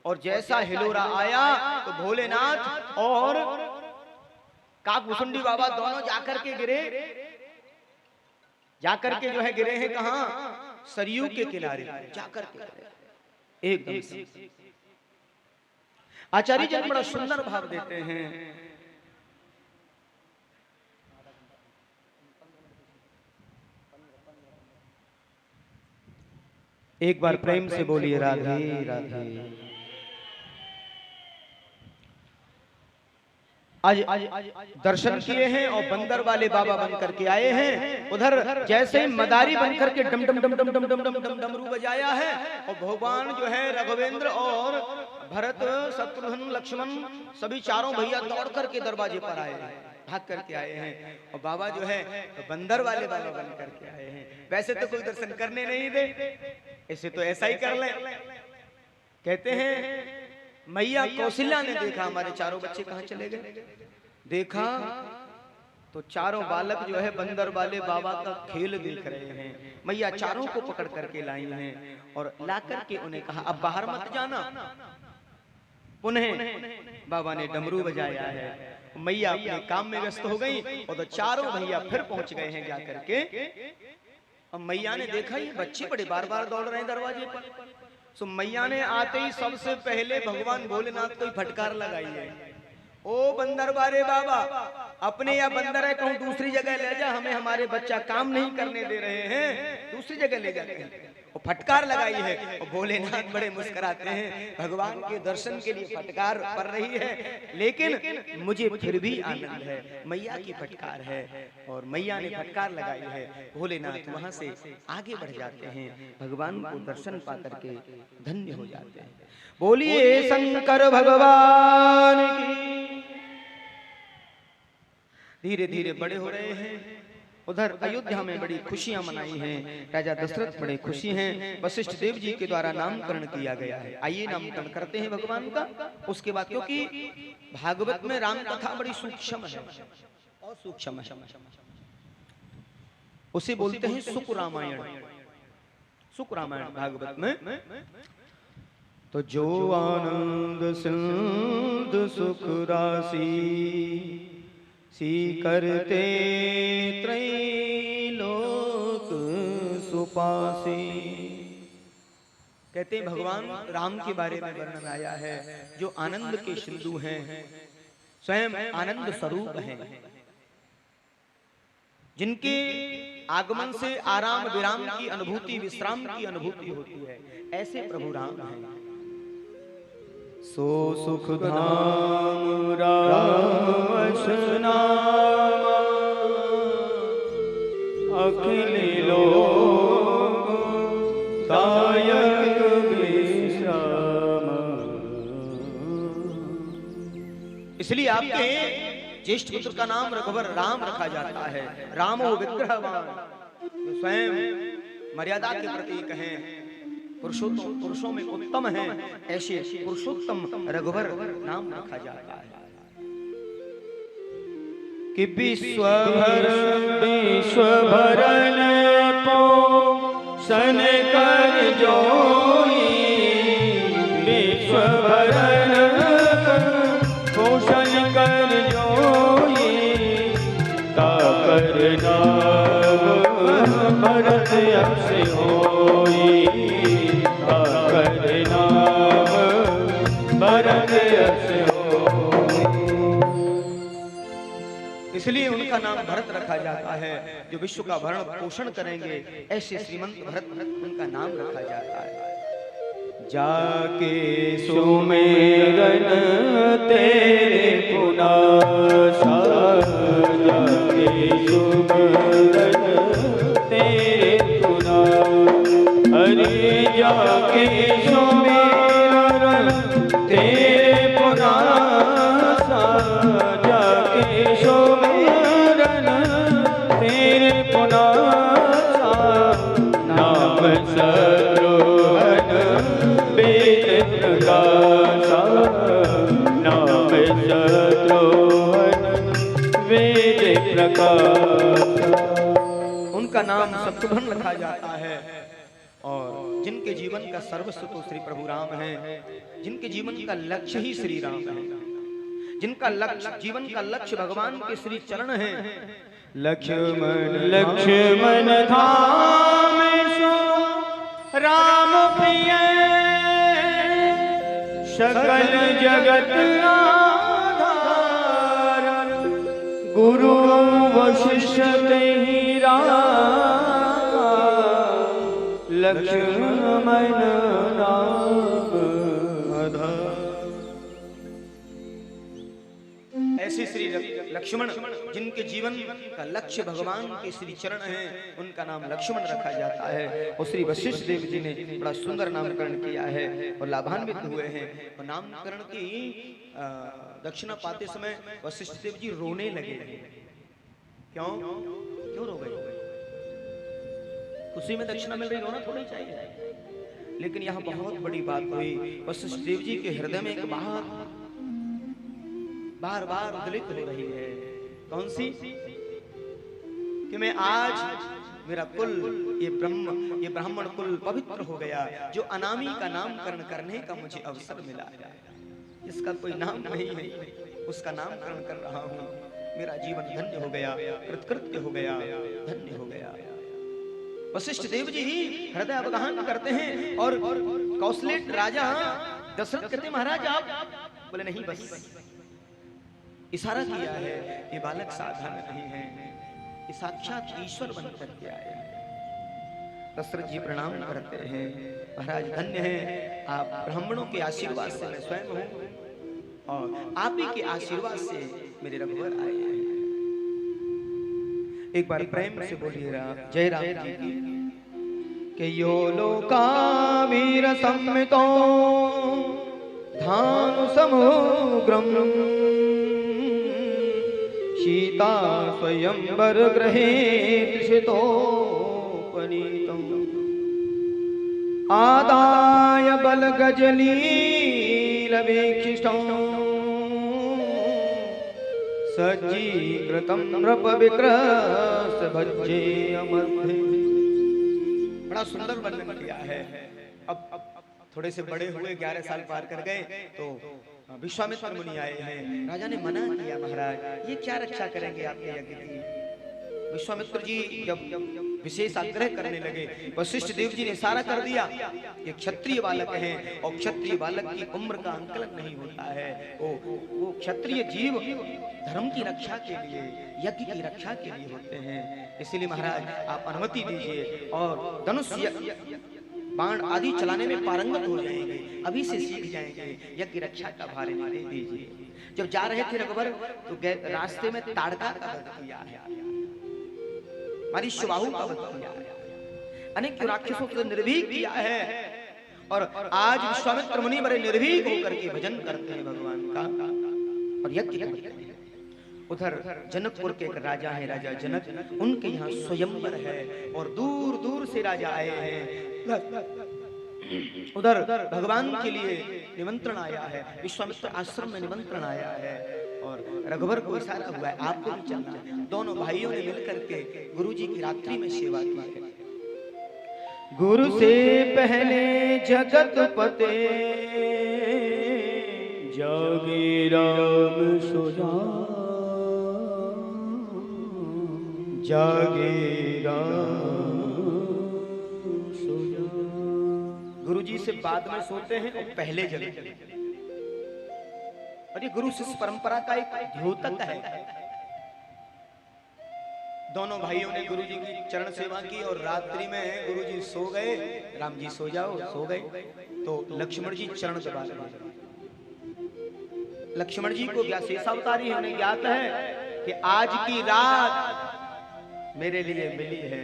और जैसा हिलोरा आया तो भोलेनाथ और काकभुशुंडी बाबा दोनों जाकर के गिरे, जाकर के जो है गिरे हैं कहाँ, सरयू के किनारे जाकर के एकदम से। आचार्य जी बड़ा सुंदर भाव देते हैं। एक बार प्रेम से बोलिए राधे राधे। आज दर्शन किए हैं और बंदर वाले बाबा बन करके आए हैं। उधर जैसे मदारी बन करके डम डम डम डम डम डम डम डम डमरू बजाया है और भगवान जो है राघवेंद्र और भरत शत्रुघ्न लक्ष्मण सभी चारों भैया दौड़ करके दरवाजे पर आए हैं, भाग करके आए हैं और बाबा जो है बंदर वाले बन करके आए हैं। वैसे तो कोई दर्शन करने नहीं दे, ऐसे तो ऐसा ही कर ले। कहते हैं मैया कौशल्या ने देखा हमारे चारों बच्चे कहाँ चले गए, देखा तो चारों बालक जो है बंदर वाले बाबा का खेल देख रहे हैं। मैया चारों को पकड़ करके लाई हैं और ला करके उन्हें कहा अब बाहर मत जाना। पुनः बाबा ने डमरू बजाया है, मैया अपने काम में व्यस्त हो गई और तो चारों भैया फिर पहुंच गए हैं जाकर के। अब मैया ने देखा ये बच्चे बड़े बार बार दौड़ रहे हैं दरवाजे पर, तो मैया ने आते ही सबसे पहले भगवान भोलेनाथ को ही फटकार लगाई है, ओ बंदर वाले बाबा अपने या बंदर है कहूँ दूसरी जगह ले जा, हमें हमारे बच्चा काम नहीं करने दे रहे हैं, दूसरी जगह ले जाते हैं। और फटकार लगाई है और भोलेनाथ बड़े मुस्कुराते हैं, भगवान के दर्शन के लिए फटकार पड़ रही है लेकिन मुझे फिर भी आनंद है, मैया की फटकार है और मैया ने फटकार लगाई है। भोलेनाथ वहां से आगे बढ़ जाते हैं, भगवान को दर्शन पा करके धन्य हो जाते हैं। बोलिए शंकर भगवान की। धीरे धीरे बड़े हो रहे हैं। उधर अयोध्या में बड़ी खुशियां मनाई हैं, राजा दशरथ बड़े खुशी हैं, वशिष्ठ देव जी के द्वारा नामकरण किया गया है। आइए नामकरण करते हैं भगवान का। उसके बाद क्योंकि भागवत में राम कथा बड़ी सूक्ष्म है और सूक्ष्म है, उसे बोलते हैं सुक रामायण। सुक रामायण भागवत में तो जो आनंद सिंधु सुख राशि सी करते त्रैलोक सुपासी। कहते हैं भगवान राम के बारे में वर्णन आया है जो आनंद के सिंधु हैं, स्वयं आनंद स्वरूप हैं, जिनके आगमन से आराम विराम की अनुभूति, विश्राम की अनुभूति होती है, ऐसे प्रभु राम हैं। सो सुख धाम राम नाम अखिल लोक दायक विश्राम। इसलिए आपके ज्येष्ठ पुत्र का नाम रघुवर राम रखा जाता है। रामो विग्रहवान, स्वयं मर्यादा के प्रतीक हैं, पुरुषों में उत्तम है, ऐसे पुरुषोत्तम रघुवर नाम रखा जाता है। कि विश्वभरन पोषण कर जोई, विश्वभरन पोषण कर जोई, ताकर नाम भरत यश होई, ताकर नाम भरत यश होई। इसलिए उनका नाम भरत रखा जाता है, जो विश्व का भरण पोषण करेंगे, ऐसे श्रीमंत भरत उनका नाम रखा जाता है। जाके सुमेरन तेरे पुनासा, जाके सुमेरन तेरे पुनासा, अरे जाके सुमेरन तेरे पुनासा, जाके सुमेरन तेरे पुनासा, नाम शत्रुघ्न वेद प्रकाशा, नाम शत्रुघ्न वेद प्रकाशा। उनका नाम शत्रुघ्न रखा जाता है। और जिनके जीवन का सर्वस्व तो श्री प्रभु राम है, जिनके जीवन का लक्ष्य ही श्री राम है, जिनका लक्ष्य जीवन का लक्ष्य भगवान के श्री चरण है। लक्ष्मण धाम सो राम प्रिय, सकल जगत आधार, गुरु वशिष्ठ तेहि राम, लक्ष्मण नाम आधार। ऐसे श्री लक्ष्मण जिनके जीवन का लक्ष्य भगवान के श्री चरण हैं, उनका नाम लक्ष्मण रखा जाता है। और श्री वशिष्ठ देव जी ने बड़ा सुंदर नामकरण किया है और लाभान्वित हुए हैं। और नामकरण की दक्षिणा पाते समय वशिष्ठ देव जी रोने लगे। क्यों रो गए? खुशी में दक्षिणा मिल रही, रोना थोड़ा चाहिए। लेकिन यहाँ बहुत बड़ी बात हुई। वशिष्ठ देव जी के हृदय में एक बात बार बार उद्वेलित हो रही है। कौन सी? कि मैं आज मेरा कुल ये ब्राह्मण कुल पवित्र हो गया, जो अनामी का नामकरण करने का मुझे अवसर मिला है। इसका कोई नाम नहीं है, उसका नामकरण कर रहा हूँ। मेरा जीवन धन्य हो गया, कृतकृत्य हो गया, धन्य हो गया। वशिष्ठ देव जी ही हृदय अवगाहन करते हैं। और कौशलेय राजा दशरथ कहते, महाराज आप बोले नहीं, बस इशारा किया है, ये बालक साधारण नहीं है, ये साक्षात ईश्वर बनकर के आए हैं। दशरथ जी प्रणाम करते हैं, महाराज धन्य है, आप ब्राह्मणों के आशीर्वाद से मैं स्वयं हूँ और आप ही के आशीर्वाद से मेरे रघुवर आए हैं। एक बार प्रेम से बोलिए जय राम जी की। कि यो लोका वीर सम्मितो धानु समुग्रम, सीता स्वयंवर गृहे त्रिषितोपनीतम्, आदाय बलगजलीलवीक्षिष्टम्, सज्जीकृतं नृपविक्रसभज्येयमध्ये। बड़ा सुंदर वर्णन किया है। अब थोड़े से बड़े हुए, 11 साल पार कर गए तो विश्वामित्र मुनि आए हैं। राजा ने मना किया, महाराज ये क्या रक्षा करेंगे आपके यज्ञ की। विश्वामित्र जी जब विशेष आग्रह करने लगे, वशिष्ठ देव जी ने इशारा कर दिया, ये क्षत्रिय बालक हैं और क्षत्रिय बालक की उम्र का अंकलन नहीं होता है। वो क्षत्रिय जीव धर्म की रक्षा के लिए, यज्ञ की रक्षा के लिए होते हैं। इसलिए महाराज आप अनुमति दीजिए और धनुष बाण आदि चलाने में पारंगत हो जाएंगे, अभी से सीख जाएंगे, यज्ञ रक्षा का भार इन्हें दे दीजिए। जब जा रहे थे रघुवर तो रास्ते में ताड़का का वध किया है, मरीश्वाहु का वध किया है, अनेक राक्षसों को निर्भीक किया है। और आज विश्वामित्र मुनि बड़े निर्भीक होकर के भजन करते हैं भगवान का और यज्ञ करते हैं। उधर जनकपुर के एक राजा है, राजा जनक, उनके यहाँ स्वयंवर है और दूर दूर से राजा आए हैं। उधर भगवान के लिए निमंत्रण आया है, विश्वामित्र आश्रम में निमंत्रण आया है और रघुवर को इशारा हुआ है आपको भी चलना है। दोनों भाइयों ने मिलकर के गुरु जी की रात्रि में सेवा की है। गुरु से पहले जगत पते जागे राम सो जागे राम सो गुरु जी से बाद में सोते हैं और पहले जगते हैं। और ये गुरु शिष्य परंपरा का एक द्योतक है। दोनों भाइयों ने गुरु जी की चरण सेवा की और रात्रि में गुरु जी सो गए, राम जी सो जाओ, सो गए तो लक्ष्मण जी चरण दबा रहे। लक्ष्मण जी को शेषावतारी उन्हें ज्ञात है कि आज की रात मेरे लिए मिली है,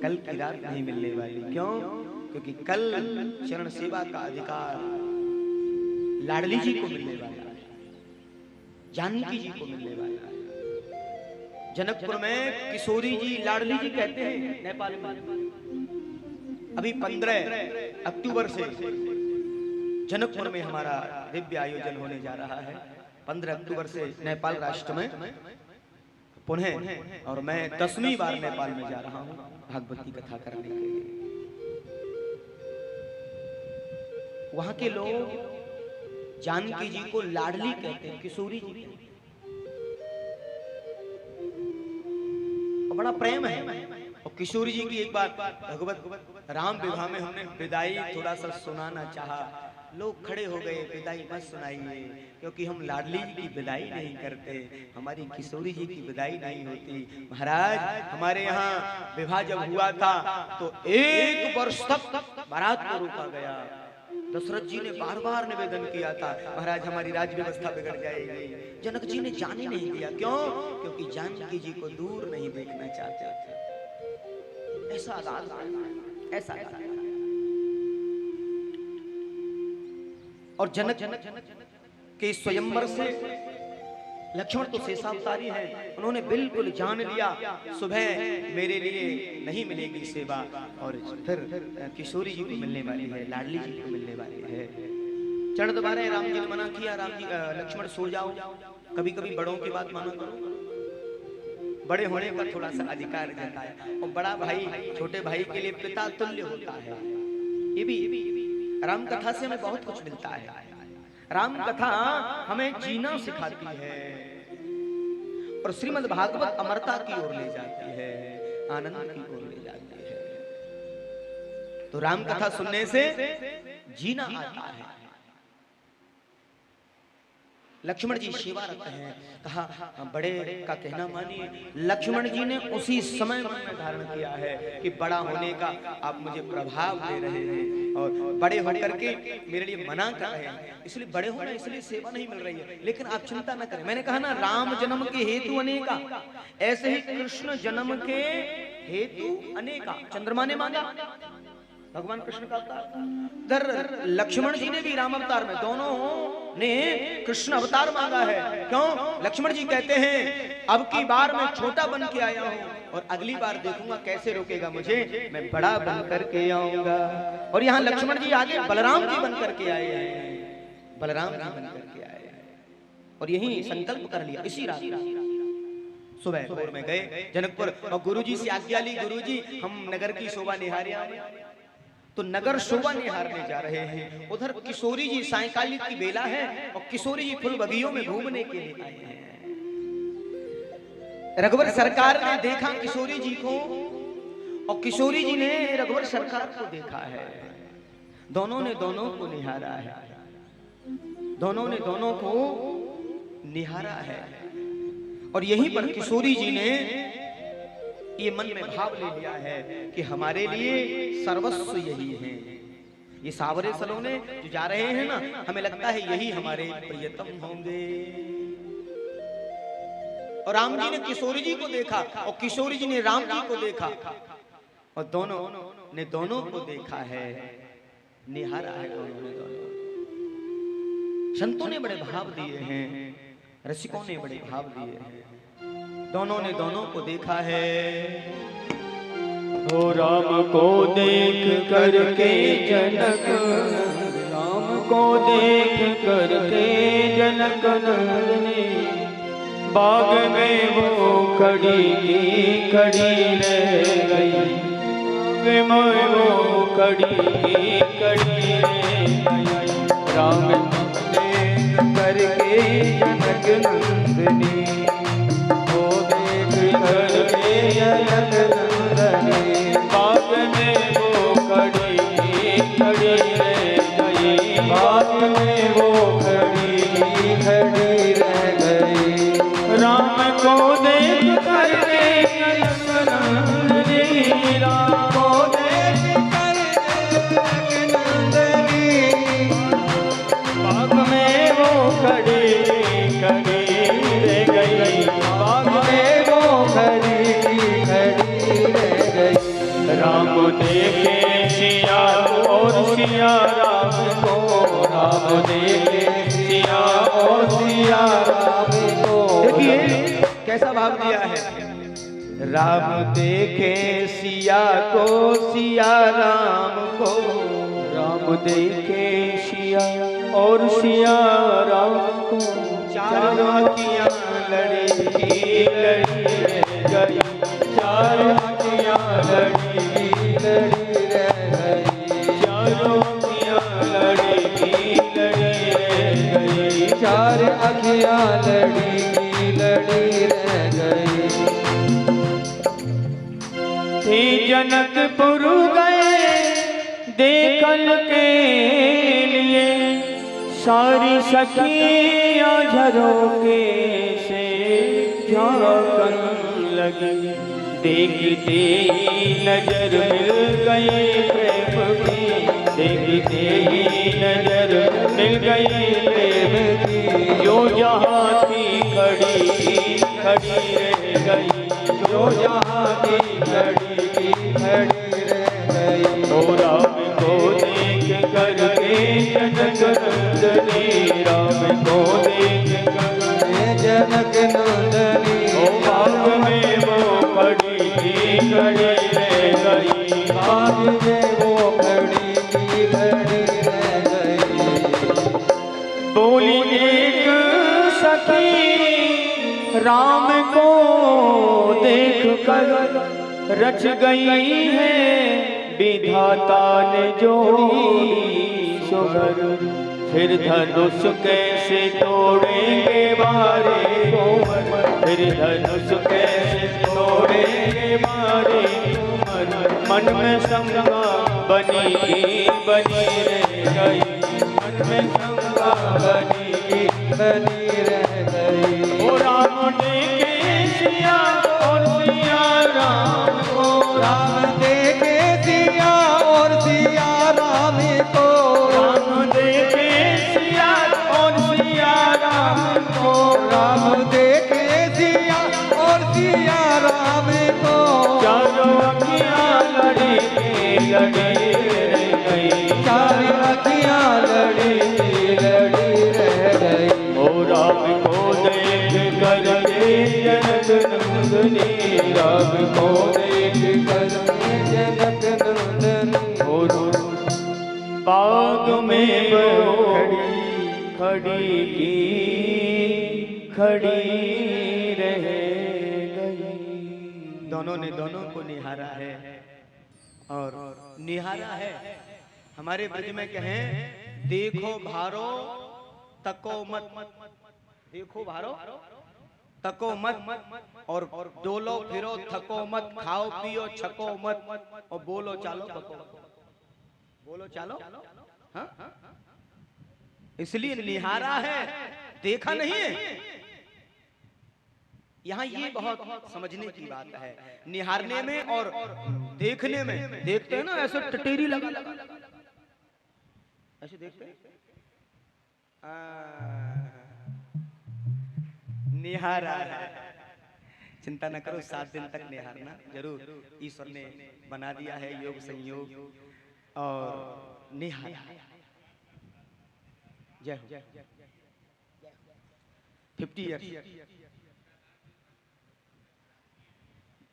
कल की रात नहीं मिलने वाली। क्यों? क्योंकि कल चरण सेवा का अधिकार लाडली जी को मिलने वाला है, जानकी जी को मिलने वाला है। जनकपुर में किशोरी जी लाडली जी कहते हैं नेपाल में। अभी 15 अक्टूबर से जनकपुर में हमारा दिव्य आयोजन होने जा रहा है। 15 अक्टूबर से नेपाल राष्ट्र में पुनः, और मैं 10वीं बार नेपाल में जा रहा हूँ भागवती कथा करने के लिए। वहां के लोग जानकी जी को लाडली कहते हैं, किशोरी जी बड़ा प्रेम है। और किशोरी जी की एक बार भगवत राम विवाह में हमने विदाई थोड़ा सा सुनाना चाहा, लोग खड़े हो गए, विदाई मत सुनाइए क्योंकि हम लाडली जी की विदाई नहीं करते, हमारी किशोरी जी की विदाई नहीं होती। महाराज हमारे यहाँ विवाह जब हुआ था तो 1 वर्ष तक बारात को रोका गया। दशरथ जी ने बार बार निवेदन किया था महाराज हमारी राज व्यवस्था बिगड़ जाएगी। जनक जी ने जाने नहीं दिया। क्यों? क्योंकि जानकी जी को दूर नहीं देखना चाहते थे। ऐसा ऐसा और जनक के स्वयंवर से लक्ष्मण तो शेषावतारी है, उन्होंने बिल्कुल जान लिया सुबह मेरे लिए नहीं मिलेगी सेवा और फिर किशोरी जी को मिलने वाली है, लाडली जी को मिलने वाली है। चरण दबा रहे, राम जी ने मना किया, राम जी लक्ष्मण सो जाओ, कभी कभी बड़ों की बात माना करो, बड़े होने का थोड़ा सा अधिकार जताया। और बड़ा भाई छोटे भाई के लिए पिता तुल्य होता है। ये भी राम कथा से हमें बहुत कुछ मिलता है। राम कथा हमें जीना सिखाती है और श्रीमद् भागवत अमरता की ओर ले जाती है, आनंद की ओर ले जाती है। तो राम कथा सुनने से जीना आता है। लक्ष्मण जी सेवारत हैं, कहा बड़े का कहना मानिए। लक्ष्मण जी ने उसी समय मन में धारण किया है कि बड़ा होने का आप मुझे प्रभाव दे रहे हैं और बड़े होकर के मेरे लिए मना कर रहे हैं, इसलिए बड़े होना इसलिए सेवा नहीं मिल रही है। लेकिन आप चिंता न करें, मैंने कहा ना राम जन्म के हेतु अनेका, ऐसे ही कृष्ण जन्म के हेतु अनेका। चंद्रमा ने मांगा, भगवान कृष्ण का अवतार। लक्ष्मण जी ने भी राम अवतार में, दोनों ने कृष्ण अवतार मांगा है। क्यों? लक्ष्मण जी कहते हैं अब की बार मैं छोटा बन के आया हूँ और अगली बार देखूंगा कैसे रोकेगा मुझे, मैं बड़ा बन करके आऊंगा। और यहाँ लक्ष्मण जी आगे बलराम जी बन करके आए हैं, बलराम जी बन करके आए हैं और यही संकल्प कर लिया। इसी रात सुबह भोर में गए जनकपुर और गुरुजी से आज्ञा ली, गुरुजी हम नगर की शोभा निहारे आए। तो नगर शोभा निहारने जा रहे हैं। उधर किशोरी जी सायंकालिक की बेला है और किशोरी जी फुल बगियों में घूमने के लिए आए हैं। रघुवर सरकार ने देखा किशोरी जी को और किशोरी जी ने रघुवर सरकार को देखा है। दोनों ने दोनों को निहारा है, दोनों ने दोनों को निहारा है। और यहीं पर किशोरी जी ने ये मन में भाव ले लिया है कि हमारे लिए सर्वस्व यही है। ये सावरे सलोने जो जा रहे हैं ना, हमें लगता है यही हमारे प्रियतम होंगे। और राम जी ने किशोरी जी को देखा और किशोरी जी ने राम जी को देखा और दोनों ने दोनों को देखा है, निहारा है दोनों ने दोनों। संतों ने बड़े भाव दिए हैं, रसिकों ने बड़े भाव दिए हैं। दोनों ने दोनों को देखा है। हो राम को देख करके जनक, राम को देख करके जनक नंदनी बाग में वो खड़ी की खड़ी रह गई, बाग में वो खड़ी की खड़ी रह गई। राम देख करके जनक नंदनी, वो देख करके जनक नंदनी बाग में वो खड़ी की खड़ी रह गई, बाग में वो खड़ी की खड़ी रह गई। राम को देख करके जनक नंदनी, राम को देख करके जनक नंदनी बाग में वो खड़ी खड़ी रह गई, बाग में वो खड़ी खड़ी रह गई। राम देखे सिया और सिया राम को, राम देखे सिया और सिया राम को। देखिए कैसा भाव दिया है। राम देखे सिया को सिया राम को, राम देखे सिया और सिया राम को। चारों अखियां लड़ी लड़ी रह गई, चारों अखियां लड़ी लड़ी रह गई, चारों अखियां लड़ी लड़ी रह गई, चार अखियां लड़ी लड़ी रह गई। थे जनकपुर गए देखल के लिए, सारी सखियां झरोके से झांकन लगी। देखते ही नजर मिल गई प्रेम की, देखते ही नजर मिल गई प्रेम की। जो जहाँ थी खड़ी खड़ी रह गई, जो जहाँ थी खड़ी खड़ी रह गई। ओ राम को देख करके जनक नंदनी, राम को देख करके जनक नंदनी ओ बाग में वो खड़ी खड़ी रह गई, बाग में वो खड़ी खड़ी रह गई। बोली एक सखी राम को देख कर रच गई है, विधाता ने जोड़ी सुगर। फिर धनुष कैसे तोड़ेंगे मारे कोमर, फिर धनुष कैसे तोड़ेंगे मारे कोमर। मन में शंका बनी बनी रह गई, मन में शंका बनी रह गई। ओ राम देखे सिया और सिया राम को, राम देखे सिया और सिया राम को, राम देखे सिया और सिया राम को, राम देखे सिया और सिया राम को। चारों अखियां लड़ी लड़ी रह गई, चारों अखियां लड़ी लड़ी रह गई। ओ राम को देख करके जनक नंदनी, राम को देख करके जनक नंदनी। ओ बाग में वो खड़ी की खड़ी रह गई। दोनों ने दोनों को निहारा है और निहारा है। हमारे ब्रज में कहें देखो भारो तको मत, देखो भारो तको मत, और डोलो फिरो थको मत, खाओ पियो छको मत, और बोलो चालो बको, बोलो चालो। हाँ? इसलिए निहारा है, देखा नहीं है। यहाँ ये बहुत समझने की बात है, निहारने में और देखने में। देखते हैं ना ऐसे टटेरी लगा ऐसे देखते हैं, निहारा है। चिंता न करो, 7 दिन तक निहारना जरूर, ईश्वर ने बना दिया है योग संयोग और निहारा। जय हो। 50 ईयर्स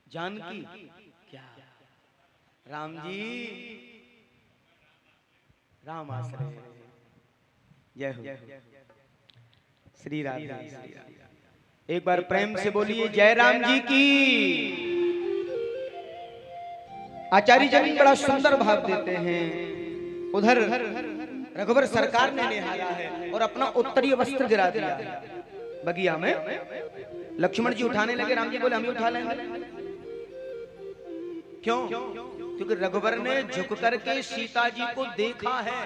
जानकी क्या राम जी राम आश्रय जय हो श्री राम। एक बार प्रेम से बोलिए जय राम जी की। आचार्य जी बड़ा सुंदर भाव देते हैं। उधर रघुवर सरकार ने निहारा है और अपना उत्तरीय वस्त्र गिरा दिया बगिया में। लक्ष्मण जी उठाने लगे, राम जी बोले हम ही उठा लेंगे। क्यों? क्योंकि रघुवर ने झुक करके सीता जी को देखा है।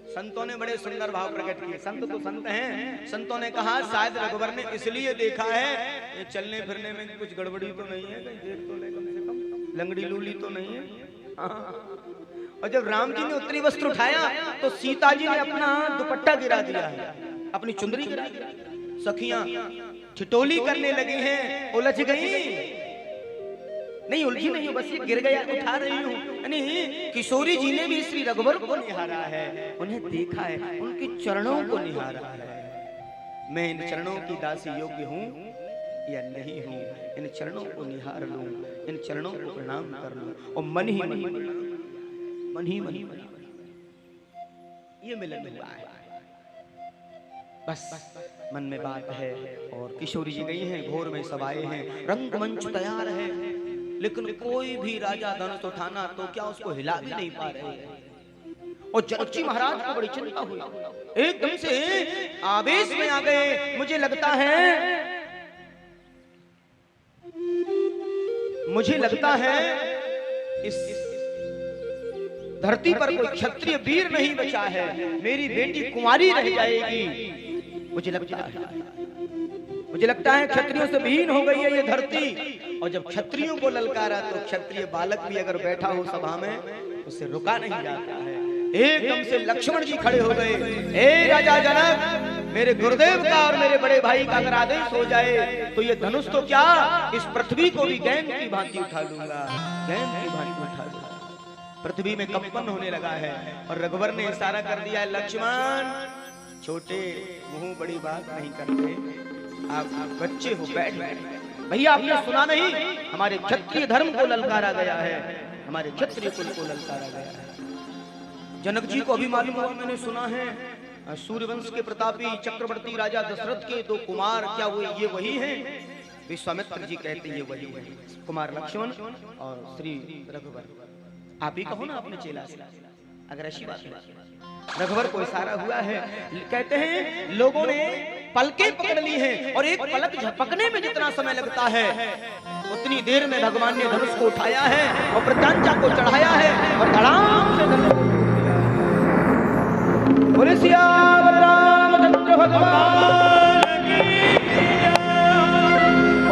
संतों ने बड़े सुंदर भाव प्रकट किए। संत तो संत हैं। संतों ने कहा शायद रघुवर ने इसलिए देखा है, ये चलने फिरने में कुछ गड़बड़ी तो नहीं है, कहीं देख तो ले कम से कम, लंगड़ी लूली तो नहीं है। और जब राम जी ने उत्तरी वस्त्र उठाया तो सीता जी ने अपना दुपट्टा गिरा दिया है, अपनी चुंदरी गिरा दी। सखियां ठिठोली करने लगी हैं, उलझ गई। नहीं उलझी नहीं, बस ये गिर गया, उठा रही हूँ। यानी किशोरी जी ने भी श्री रघुवर को निहारा है, उन्हें देखा है, उनके चरणों को निहारा है। मैं इन चरणों की दासी योग्य हूँ या नहीं हूँ, इन चरणों को निहार लूं, इन चरणों को प्रणाम कर लूं और मन ही मन ये मिलन हुआ है। बस मन में बात है। और किशोरी जी गई हैं, घोर में सब आए हैं, रंगमंच तैयार है, लेकिन कोई भी राजा धनुष उठाना तो क्या उसको हिला भी नहीं पा रहे। और जनक जी महाराज को बड़ी चिंता हुई, एकदम से आवेश में आ गए। मुझे लगता है इस धरती पर कोई क्षत्रिय वीर नहीं बचा है, मेरी बेटी कुंवारी रह जाएगी। मुझे लगता है क्षत्रियों से विहीन हो गई है ये धरती। और जब क्षत्रियों को ललकारा तो क्षत्रिय बालक भी अगर बैठा हो सभा में उससे रुका नहीं जाता है। एकदम से लक्ष्मण जी खड़े हो गए। ए राजा जनक, मेरे गुरुदेव का और मेरे बड़े भाई का अगर आदेश हो जाए तो ये धनुष तो क्या, इस पृथ्वी को भी गेंद की भांति उठा लूंगा, गेंद की भांति उठा लूंगा। पृथ्वी में कंपन होने लगा है और रघुवर ने इशारा कर दिया, लक्ष्मण छोटे मुंह बड़ी बात नहीं करते, आप बच्चे हो, बैठ बैठ। भैया आपने सुना नहीं, हमारे क्षत्रिय धर्म को ललकारा गया है, हमारे क्षत्रिय कुल को ललकारा गया है। जनक जी को अभी मालूम हुआ, मैंने सुना है सूर्यवंश के प्रतापी चक्रवर्ती राजा दशरथ के 2 कुमार, क्या वो ये वही हैं? विश्वामित्र जी कहते ये वही है, कुमार लक्ष्मण और श्री रघुवर। आप ही कहो ना अपने चेला से, अगर ऐसी बात है। रघुवर को इशारा हुआ है, कहते हैं लोगों ने पलकें पकड़ ली हैं और एक पलक झपकने में जितना समय लगता है उतनी देर में भगवान ने धनुष को उठाया है और प्रत्यांचा को चढ़ाया है और धड़ाम से धनुष को तोड़ दिया। बोले सियावर रामचंद्र भगवान की जय।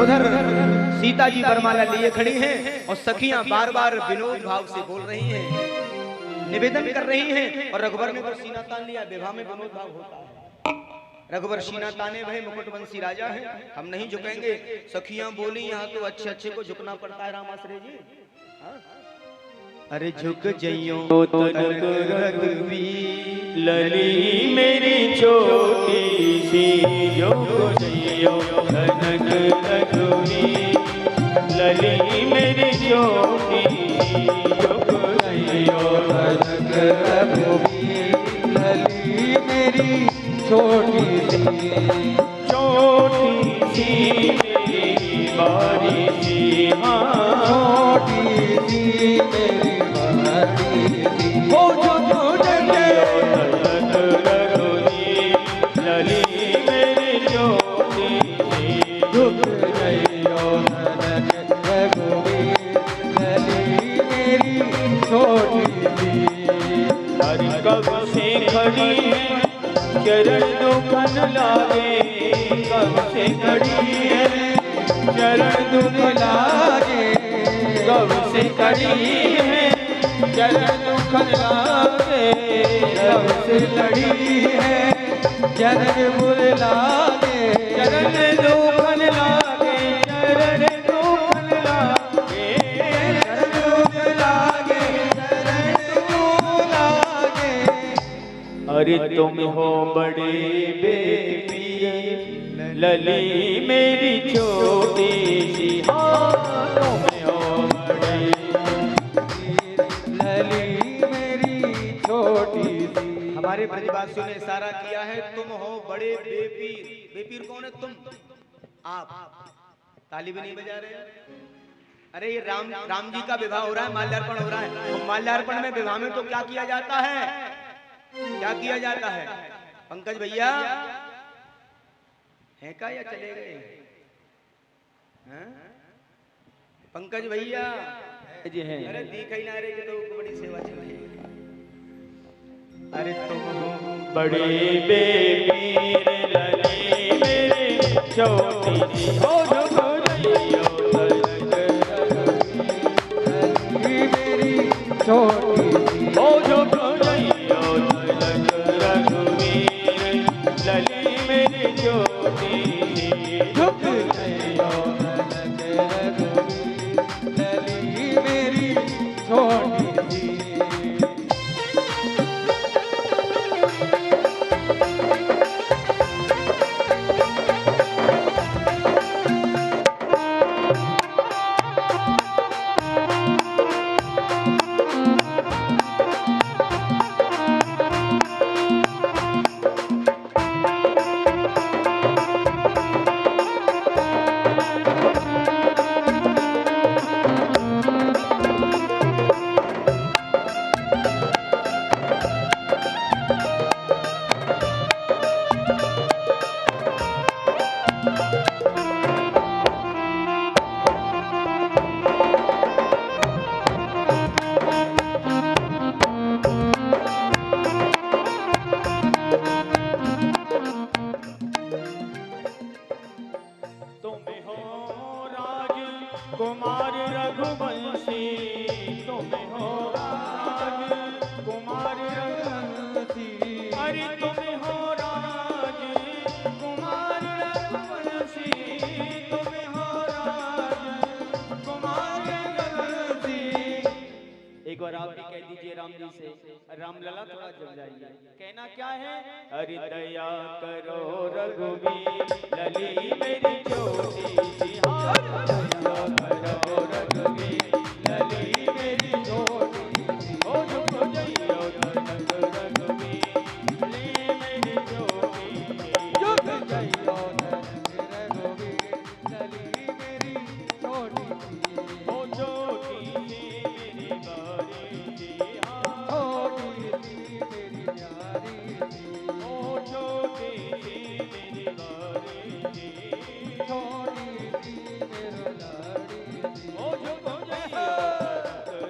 उधर सीता जी वरमाला लिए खड़ी हैं और सखियां बार बार विनोद भाव से बोल रही हैं, निवेदन कर रही हैं। और रघुवर ने तो सीना तान लिया, विवाह में विनोद भाव होता है। रघुवर सीना ताने भय मुकुटवंशी राजा हैं, हम नहीं झुकेंगे। सखियां बोली यहाँ तो अच्छे अच्छे को झुकना पड़ता है रामाश्रय जी। अरे झुक जइयो तनक रघुवीर, लली मेरी छोटी सी, झुक जइयो तनक रघुवीर, लली मेरी छोटी सी, झुक जइयो तनक रघुवीर, लली मेरी छोटी सी मेरी बारी सी, छोटी सी मेरी बारी सी। हो झुक जइयो तनक रघुवीर, लली मेरी छोटी सी, झुक जइयो तनक रघुवीर, लली मेरी छोटी सी। हरि कब से खड़ी है चरण दुखन लागे, कब से खड़ी है चरण दुख लागे, कब से खड़ी है चरण दुख लागे, कब से खड़ी है चरण बुर लागे, चरण दुखन लागे, चरण दुखन लागे, चरण दुख लागे, चरण दुख लागे। अरे तुम हो बड़े बेपीर, लली मेरी छोटी सी, तुम हो लली मेरी छोटी सी। हमारे ब्रजवासियों ने इशारा किया है, तुम हो बड़े बेपीर। बेपीर कौन है? तुम, आप। ताली भी नहीं बजा रहे। अरे ये राम जी का विवाह हो रहा है, माल्यार्पण हो रहा है। तो माल्यार्पण में, विवाह में तो क्या किया जाता है? क्या किया जाता है? पंकज भैया है का या चले गए? हैं? पंकज भैया जी है। अरे दिख ही ना रहे कि तो बड़ी सेवा चल रही है। अरे तुम हो बड़े बेपीर लली मेरी छोटी सी। हो जो गइयो लली मेरी छोटी सी। हो जो गइयो रघुवीर लली मेरी छोटी सी। झुक गइयो रघुवीर लली मेरी छोटी सी। कुमार रघुवंशी। तुम हो राज कुमार रघुवंशी। अरे तुम हो राज कुमार रघुवंशी। तुम हो राज कुमार रघुवंशी। एक बार आप भी कह दीजिए राम जी से, रामलला थोड़ा जल जाइए। कहना क्या है? हरि दया करो रघुवीर लली मेरी छोटी सी। हरि दया करो रघुवीर लली मेरी छोटी सी। हो जो जइयो रघुवीर लली मेरी छोटी सी। जो जइयो रघुवीर लली मेरी छोटी सी। हो छोटी सी मेरी बारी सी। छोटी सी मेरी प्यारी सी। ओ छोटी सी मेरी बारी सी। छोटी सी मेरो लाड़ी सी। ओ जो जइयो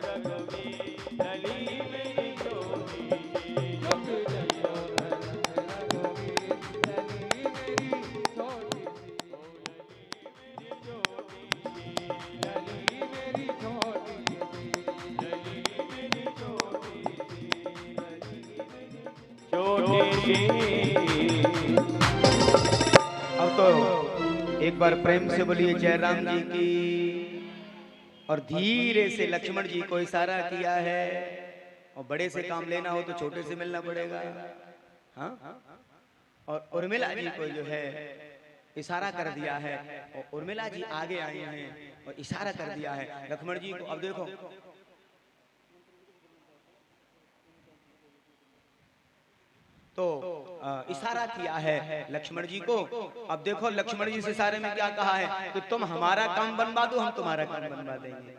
रघुवीर लली मेरी छोटी सी। जो जइयो रघुवीर लली मेरी छोटी सी। ओ लली मेरी छोटी सी। लली मेरी छोटी सी। लली मेरी छोटी सी। अब तो एक बार प्रेम से बोलिए जय राम जी की। और धीरे से लक्ष्मण जी को इशारा किया है। और बड़े से काम लेना हो तो छोटे से मिलना पड़ेगा। हाँ? और उर्मिला जी को जो है इशारा कर दिया है। और उर्मिला जी आगे आई हैं और इशारा कर दिया है लक्ष्मण जी को। अब देखो तो इशारा किया है लक्ष्मण जी को। अब देखो लक्ष्मण जी से इशारे में क्या कहा है कि तुम हमारा काम बनवा दो, हम तुम्हारा काम बनवा देंगे।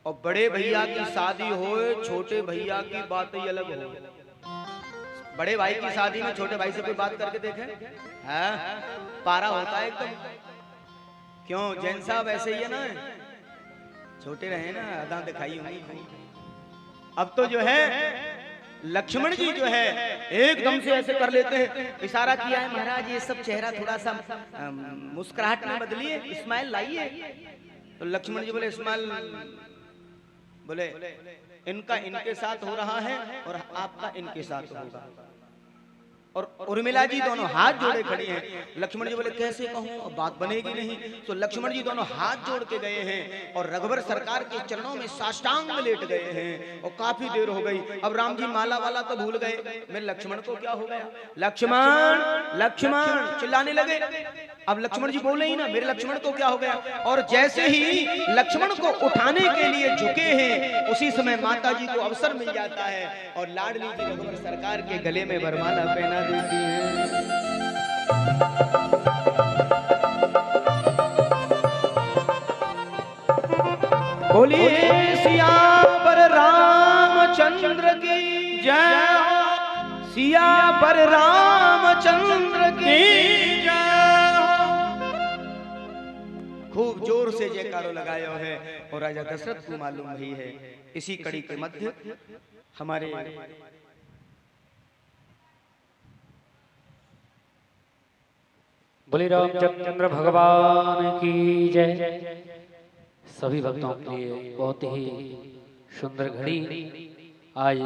और बड़े भैया की शादी हो, छोटे भैया की बात ही अलग हो। बड़े भाई की शादी में छोटे भाई से कोई बात करके देखे? हाँ? पारा होता है एकदम। क्यों जैन साहब ऐसे ही है ना, छोटे रहे ना, अदा दिखाई होंगी। अब तो जो है लक्ष्मण जी जो है एकदम से ऐसे कर लेते हैं। इशारा किया है महाराज ये सब चेहरा थोड़ा सा मुस्कुराहट में बदलिए, स्माइल लाइए। तो लक्ष्मण जी बोले स्माइल, बोले इनका इनके साथ हो रहा है और आपका इनके साथ होगा। और उर्मिला जी दोनों हाथ जोड़े खड़ी हैं। लक्ष्मण जी बोले कैसे कहूं, बात बनेगी नहीं। तो लक्ष्मण जी दोनों हाथ जोड़ के गए हैं और रघुवर सरकार के चरणों में साष्टांग में लेट गए हैं। और काफी देर हो गई। अब राम जी माला वाला तो भूल गए। मेरे लक्ष्मण को क्या हो गया? लक्ष्मण लक्ष्मण चिल्लाने लगे। अब लक्ष्मण जी बोले ही ना, मेरे लक्ष्मण को क्या हो गया। और जैसे ही लक्ष्मण को उठाने के लिए झुके हैं, उसी समय माता जी को अवसर मिल जाता है और लाडली जी रघुवर सरकार के गले में वरमाला पहना देती हैं। बोलिए सियावर रामचंद्र की जय, सियावर रामचंद्र की जय। खूब जोर से जयकारो लगाया है और राजा दशरथ को मालूम ही है। इसी कड़ी के मध्य हमारे बोले रामचंद्र भगवान की जय। सभी भक्तों के लिए बहुत ही सुंदर घड़ी आज